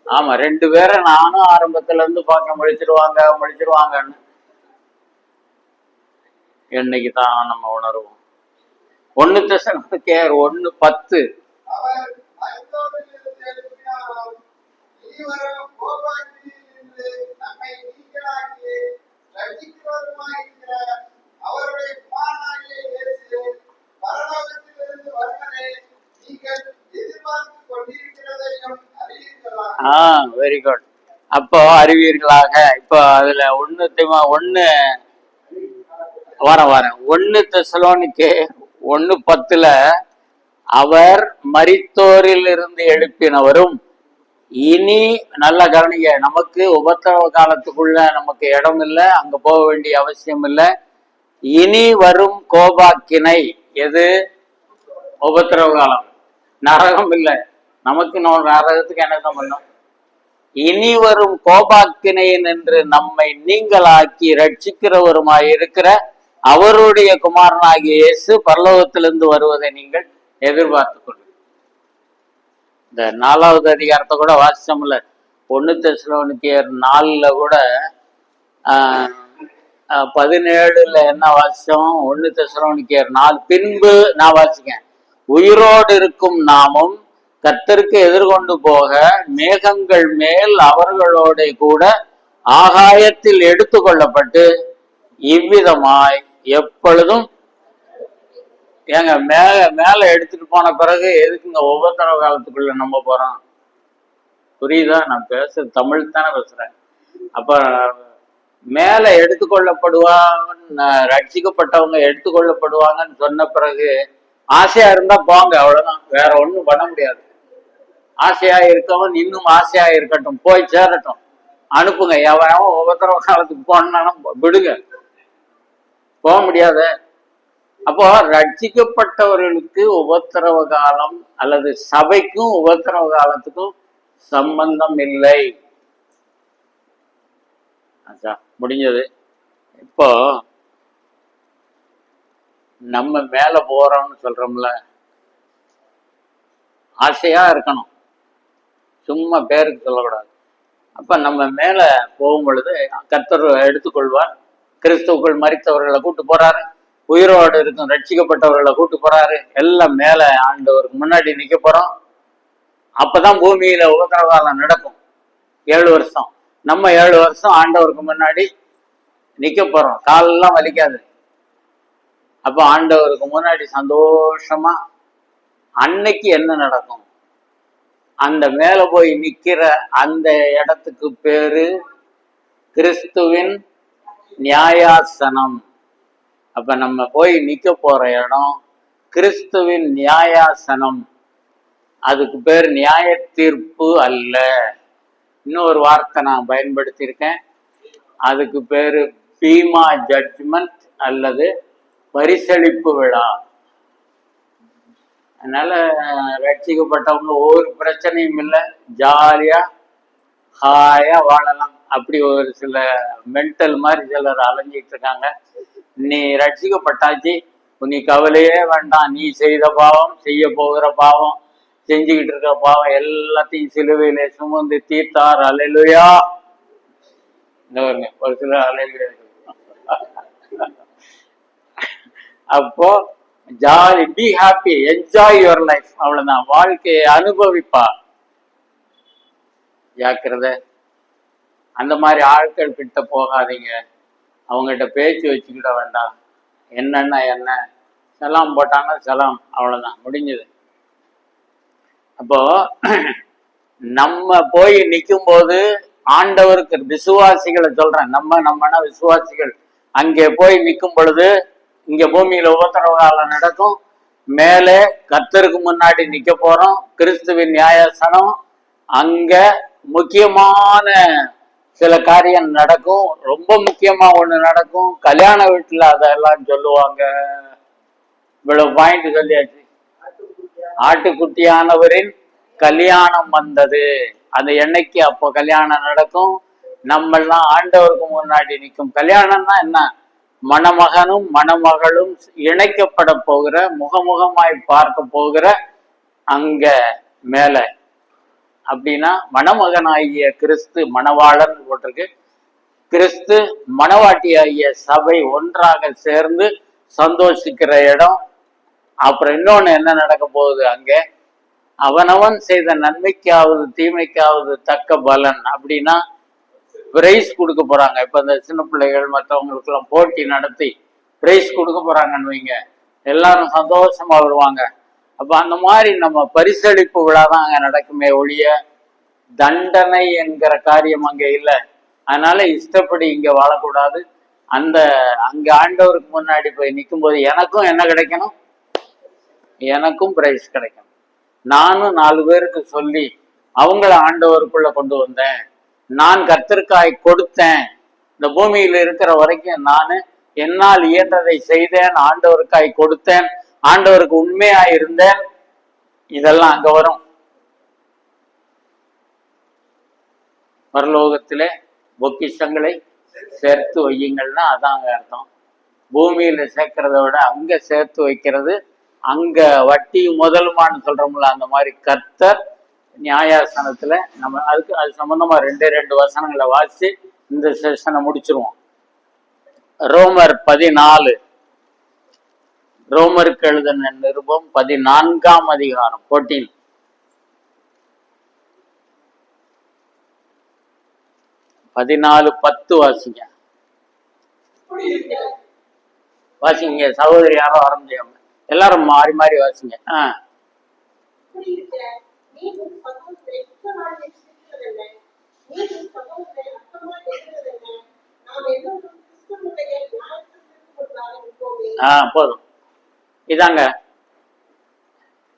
Speaker 1: ஆமா, 2 பேரை நானும் ஆரம்பத்துல இருந்து பார்க்க முடிச்சிருவாங்கன்னு என்னைக்கு தான் நம்ம உணர்வோம். 1 தெசலோனிக்கேயர் 1:10. Very good. அப்போ அறிவீர்களாக. இப்போ அதுல 1 தெசலோனிக்கேயர் 1:10 அவர் மரித்தோரில் இருந்து எழுப்பினவரும் இனி, நல்ல கவனிங்க, நமக்கு உபத்திரவ காலத்துக்குள்ள நமக்கு இடம் இல்லை, அங்க போக வேண்டிய அவசியம் இல்லை. இனி வரும் கோபாக்கினை எது? உபத்திரவ காலம். நரகம் இல்லை நமக்கு. நரகத்துக்கு என்ன பண்ணும்? இனி வரும் கோபாக்கினையின் என்று நம்மை நீங்களாக்கி ரட்சிக்கிறவருமாய் இருக்கிற அவருடைய குமாரனாகிய இயேசு பரலோகத்திலிருந்து வருவதை நீங்கள் எதிர்பார்த்து கொள்ளுங்கள். இந்த 4வது அதிகாரத்தை கூட வாசிச்சோம்ல, 1 தெசலோனிக்கேயர் 4 கூட 17 என்ன வாசிச்சோம்? 1 தெசலோனிக்கேயர் 4 பின்பு நான் வாசிக்கேன். உயிரோடு இருக்கும் நாமும் கர்த்தருக்கு எதிர்கொண்டு போக மேகங்கள் மேல் அவர்களோட கூட ஆகாயத்தில் எடுத்துக்கொள்ளப்பட்டு இவ்விதமாய் எப்பொழுதும் ஏங்க மேல எடுத்துட்டு போன பிறகு எதுக்குங்க உபத்திரவ காலத்துக்குள்ள நம்ம போறோம்? புரியுதா? நான் பேசுறது தமிழ் தானே பேசுறேன். அப்ப மேல எடுத்துக்கொள்ளப்படுவாங்க, ரட்சிக்கப்பட்டவங்க எடுத்துக்கொள்ளப்படுவாங்கன்னு சொன்ன பிறகு ஆசையா இருந்தா போங்க, அவ்வளவுதான். வேற ஒண்ணும் பண்ண முடியாது. ஆசையா இருக்கவன் இன்னும் ஆசையா இருக்கட்டும், போய் சேரட்டும், அனுப்புங்க. எவன் உபத்திரவ காலத்துக்கு போனாலும் விடுங்க, போக முடியாத. அப்போ ரட்சிக்கப்பட்டவர்களுக்கு உபத்திரவ காலம் அல்லது சபைக்கும் உபத்திரவ காலத்துக்கும் சம்பந்தம் இல்லை. முடிஞ்சது. இப்போ நம்ம மேல போறோம்னு சொல்றோம்ல, ஆசையா இருக்கணும், சும்மா பேருக்கு சொல்லக்கூடாது. அப்ப நம்ம மேல போகும் பொழுது கர்த்தர் எடுத்துக்கொள்வார். கிறிஸ்துவுக்குள் மரித்தவர்களை கூட்டு போறாரு, உயிரோடு இருக்கும் ரட்சிக்கப்பட்டவர்களை கூட்டு போறாரு, எல்லாம் மேல ஆண்டவருக்கு முன்னாடி நிக்க போறோம். அப்பதான் பூமியில உபத்திரவகாலம் நடக்கும். 7 வருஷம் நம்ம 7 வருஷம் ஆண்டவருக்கு முன்னாடி நிக்க போறோம். காலெல்லாம் வலிக்காது. அப்ப ஆண்டவருக்கு முன்னாடி சந்தோஷமா அன்னைக்கு என்ன நடக்கும்? அந்த மேல போய் நிக்கிற அந்த இடத்துக்கு பேரு கிறிஸ்துவின் நியாயாசனம். அப்ப நம்ம போய் நிக்க போற இடம் கிறிஸ்துவின் நியாயாசனம். அதுக்கு பேர் நியாய தீர்ப்பு அல்ல. இன்னொரு வார்த்தை நான் பயன்படுத்தியிருக்கேன், அதுக்கு பேரு பீமா ஜட்ஜ்மெண்ட் அல்லது பரிசளிப்பு விழா. அதனால ரட்சிக்கப்பட்டவங்க ஒரு பிரச்சனையும் இல்லை, ஜாலியா ஹாயா வாழலாம். அப்படி ஒரு சில மென்டல் மாதிரி சிலர் அலைஞ்சிட்டு இருக்காங்க. நீ ரட்சிக்கப்பட்டாச்சு, நீ கவலையே வேண்டாம், நீ செய்த பாவம், செய்ய போகிற பாவம், செஞ்சுக்கிட்டு இருக்க பாவம் எல்லாத்தையும் சிலுவையில சுமந்து தீர்த்தார். அல்லேலூயா. ஒரு சில அல்லேலூயா. அப்போ jolly, be happy, enjoy your life, அவ்வளவுதான். வாழ்க்கையை அனுபவிப்பா. ஜாக்கிரதை, அந்த மாதிரி ஆட்கள் கிட்ட போகாதீங்க. அவங்ககிட்ட பேச்சு வச்சுக்கிட வேண்டாம். என்னன்னா என்ன, செலாம் போட்டாங்க, செலாம், அவ்வளவுதான், முடிஞ்சது. அப்போ நம்ம போய் நிற்கும் போது ஆண்டவருக்கு விசுவாசிகளை சொல்றேன், நம்மனா விசுவாசிகள் அங்கே போய் நிற்கும் பொழுது இங்க பூமியில உபத்திரவ காலம் நடக்கும். மேலே கர்த்தருக்கு முன்னாடி நிக்க போறோம், கிறிஸ்துவின் நியாயாசனம். அங்க முக்கியமான சில காரியம் நடக்கும். ரொம்ப முக்கியமா ஒண்ணு நடக்கும். கல்யாண வீட்டுல அதெல்லாம் சொல்லுவாங்க. இவ்வளவு பாயிண்ட் சொல்லியாச்சு. ஆட்டுக்குட்டியானவரின் கல்யாணம் வந்தது. அந்த எண்ணெய்க்கு அப்போ கல்யாணம் நடக்கும். நம்மெல்லாம் ஆண்டவருக்கு முன்னாடி நிற்கும். கல்யாணம்னா என்ன? மணமகனும் மணமகளும் இணைக்கப்பட போகிற, முகமுகமாய் பார்க்க போகிற அங்க மேல. அப்படின்னா மணமகனாகிய கிறிஸ்து மணவாளன் போட்டிருக்கு. கிறிஸ்து மணவாட்டி ஆகிய சபை ஒன்றாக சேர்ந்து சந்தோஷிக்கிற இடம். அப்புறம் இன்னொன்னு என்ன நடக்க போகுது? அங்க அவனவன் செய்த நன்மைக்காவது தீமைக்காவது தக்க பலன். அப்படின்னா பிரைஸ் கொடுக்க போறாங்க. இப்ப இந்த சின்ன பிள்ளைகள் மற்றவங்களுக்கு எல்லாம் போட்டி நடத்தி பிரைஸ் கொடுக்க போறாங்கன்னு வைங்க, எல்லாரும் சந்தோஷமா வருவாங்க. அப்ப அந்த மாதிரி நம்ம பரிசளிப்பு விழா தான் அங்க நடக்குமே ஒழிய தண்டனை என்கிற காரியம் அங்க இல்லை. அதனால இஷ்டப்படி இங்க வாழக்கூடாது. அங்க ஆண்டவருக்கு முன்னாடி போய் நிற்கும் போது எனக்கும் என்ன கிடைக்கணும்? எனக்கும் பிரைஸ் கிடைக்கணும். நானும் 4 பேருக்கு சொல்லி அவங்கள ஆண்டவருக்குள்ள கொண்டு வந்தேன். நான் கர்த்தருக்காய் கொடுத்தேன். இந்த பூமியில இருக்கிற வரைக்கும் நான் என்னால் இயன்றதை செய்தேன், ஆண்டவருக்காய் கொடுத்தேன், ஆண்டவருக்கு உண்மையா இருந்தேன். இதெல்லாம் அங்க வரும். பரலோகத்திலே பொக்கிஷங்களை சேர்த்து வையுங்கள்னா அதாங்க அர்த்தம். பூமியில சேர்க்கிறத விட அங்க சேர்த்து வைக்கிறது, அங்க வட்டி முதலுமான்னு சொல்றோம்ல, அந்த மாதிரி கர்த்தர் நியாயாசனத்துல நம்ம அது சம்பந்தமா ரெண்டு வசனங்களை வாசிச்சு இந்த செஷனை முடிச்சிருவோம். ரோமர் 14, ரோமருக்கு எழுதின நிருபம் 14ஆம் அதிகாரம் 14. 14:10 வாசிங்க. வாசிங்க சகோதரி, யாரும் ஆரம்பிச்சாங்க, எல்லாரும் மாறி மாறி வாசிங்க. போதும். இதாங்க,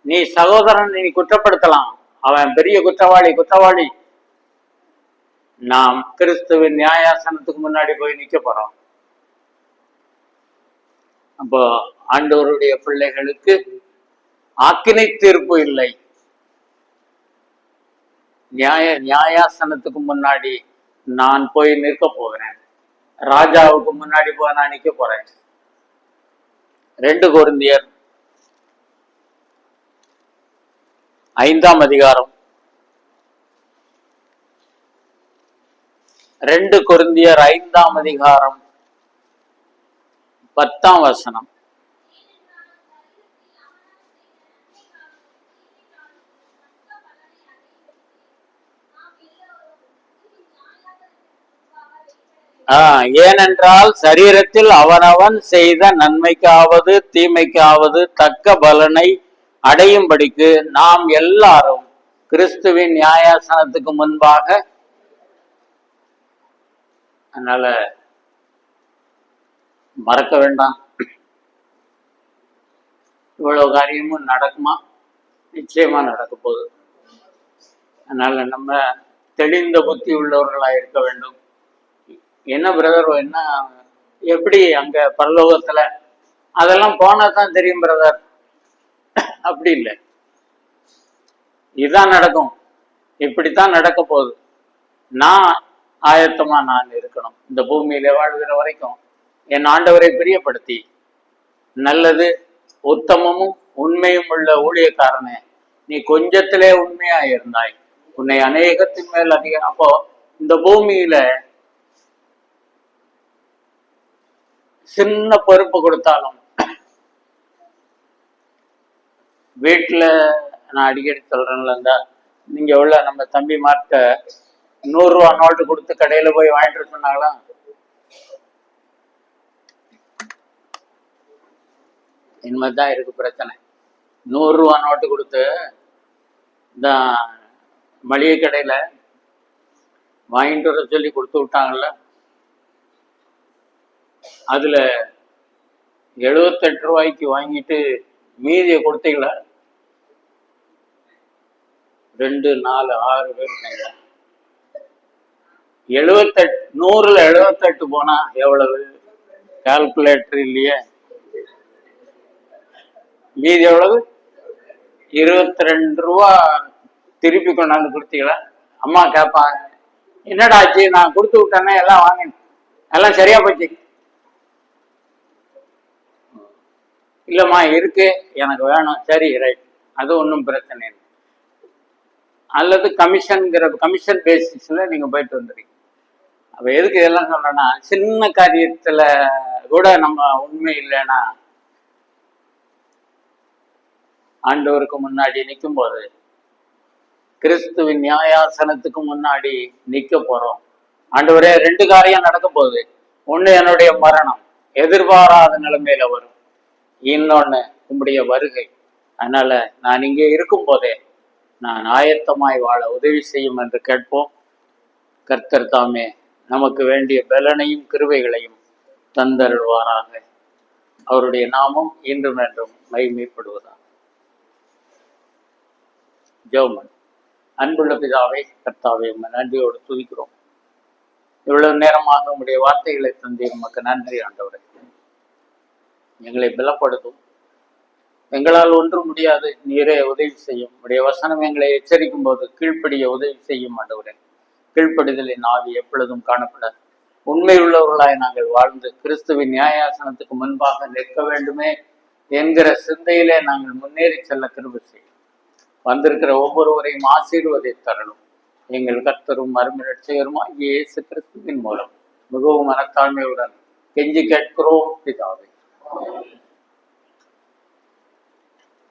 Speaker 1: நீ சகோதரன் நீ குற்றப்படுத்தலாம், அவன் பெரிய குற்றவாளி. நாம் கிறிஸ்துவின் நியாயாசனத்துக்கு முன்னாடி போய் நிக்க போறோம். அப்போ ஆண்டவருடைய பிள்ளைகளுக்கு ஆக்கினை தீர்ப்பு இல்லை. நியாயாசனத்துக்கு முன்னாடி நான் போய் நிற்க போகிறேன். ராஜாவுக்கு முன்னாடி போய் நான் நிக்க போறேன். 2 கொரிந்தியர் 5ஆம் அதிகாரம் 2 கொரிந்தியர் 5ஆம் அதிகாரம் 10ஆம் வசனம். ஏனென்றால் சரீரத்தில் அவனவன் செய்த நன்மைக்காவது தீமைக்காவது தக்க பலனை அடையும்படிக்கு நாம் எல்லாரும் கிறிஸ்துவின் நியாயாசனத்துக்கு முன்பாக. அதனால மறக்க வேண்டாம், இவ்வளவு காரியமும் நடக்குமா? நிச்சயமா நடக்க போகுது. அதனால நம்ம தெளிந்த புத்தி உள்ளவர்களாக இருக்க வேண்டும். என்ன பிரதர், என்ன எப்படி அங்க பரலோகத்துல அதெல்லாம் போனா தான் தெரியும் பிரதர், அப்படி இல்லை. இதுதான் நடக்கும், இப்படித்தான் நடக்க போகுது. நான் ஆயத்தமா நான் இருக்கணும். இந்த பூமியில வாழ்கிற வரைக்கும் என் ஆண்டவரை பிரியப்படுத்தி நல்லது உத்தமமும் உண்மையும் உள்ள ஊழியக்காரனே, நீ கொஞ்சத்திலே உண்மையா இருந்தாய், உன்னை அநேகத்தின் மேல் அதிகம். அப்போ இந்த பூமியில சின்ன பொறுப்பு கொடுத்தாலும், வீட்டுல நான் அடிக்கடி சொல்றேன்ல, இந்த நீங்க உள்ள நம்ம தம்பி மார்ட்ட 100 ரூபா நோட்டு கொடுத்து கடையில போய் வாங்கிட்டு சொன்னாங்களா? இனிமேதான் இருக்கு பிரச்சனை. 100 ரூபா நோட்டு கொடுத்து இந்த மளிகை கடையில வாங்கிட்டு வர சொல்லி கொடுத்து விட்டாங்கல்ல, அதுல 78 ரூபாய்க்கு வாங்கிட்டு மீதியை கொடுத்தீங்களா? 2, 4, 6 பேர் இருக்காங்க. 78, 100ல் 78 போனா எவ்வளவு? கால்குலேட்டர் இல்லையே. மீதி எவ்வளவு? 22 ரூபா திருப்பி கொண்டாந்து கொடுத்தீங்களா? அம்மா கேட்பாங்க, என்னடா ஆச்சு, நான் கொடுத்து விட்டேனே, எல்லாம் வாங்கினேன், எல்லாம் சரியா போச்சு. இல்லைம்மா இருக்கு, எனக்கு வேணும். சரி ரைட், அது ஒன்றும் பிரச்சனை இல்லை. அல்லது கமிஷன் பேசிஸ்ல நீங்க போயிட்டு வந்துடுறீங்க. அப்ப எதுக்கு இதெல்லாம் சொல்றேன்னா, சின்ன காரியத்துல கூட நம்ம உண்மை இல்லைன்னா ஆண்டவருக்கு முன்னாடி நிற்கும் போது, கிறிஸ்துவின் நியாயாசனத்துக்கு முன்னாடி நிக்க போறோம். ஆண்டவரே, 2 காரியம் நடக்க போகுது. ஒண்ணு என்னுடைய மரணம் எதிர்பாராத நிலைமையில வரும், இன்னொன்னு உம்முடைய வருகை. அதனால நான் இங்கே இருக்கும் போதே நான் ஆயத்தமாய் வாழ உதவி செய்யும் என்று கேட்போம். கர்த்தர் தாமே நமக்கு வேண்டிய பலனையும் கிருபைகளையும் தந்தருள்வாராக. அவருடைய நாமம் இன்றும் என்றும் மகிமைப்படுவதாக. ஜெபம். அன்புள்ள பிதாவை, கர்த்தாவை உம்மை நன்றியோடு துதிக்கிறோம். இவ்வளவு நேரமாக உம்முடைய வார்த்தைகளை தந்தீர், உமக்கு நன்றி ஆண்டவரே. எங்களை பலப்படுத்தும். எங்களால் ஒன்றும் முடியாது, நீரே உதவி செய்யும். உடைய வசனம் எங்களை எச்சரிக்கும் போது கீழ்ப்படிய உதவி செய்யும் ஆண்டவரே. கீழ்ப்படிதலின் ஆவி எப்பொழுதும் காணப்பட உண்மை உள்ளவர்களாய் நாங்கள் வாழ்ந்து கிறிஸ்துவின் நியாயாசனத்துக்கு முன்பாக நிற்க வேண்டுமே என்கிற சிந்தையிலே நாங்கள் முன்னேறி செல்ல கிருபை செய்யும். வந்திருக்கிற ஒவ்வொருவரையும் ஆசீர்வதித்தரணும். எங்கள் கர்த்தரும் மறுமலர்ச்சிகரமா இயேசு கிறிஸ்துவின் மூலம் மிகவும் மனத்தாழ்மையுடன் கெஞ்சி கேட்கிறோம் பிதாவே.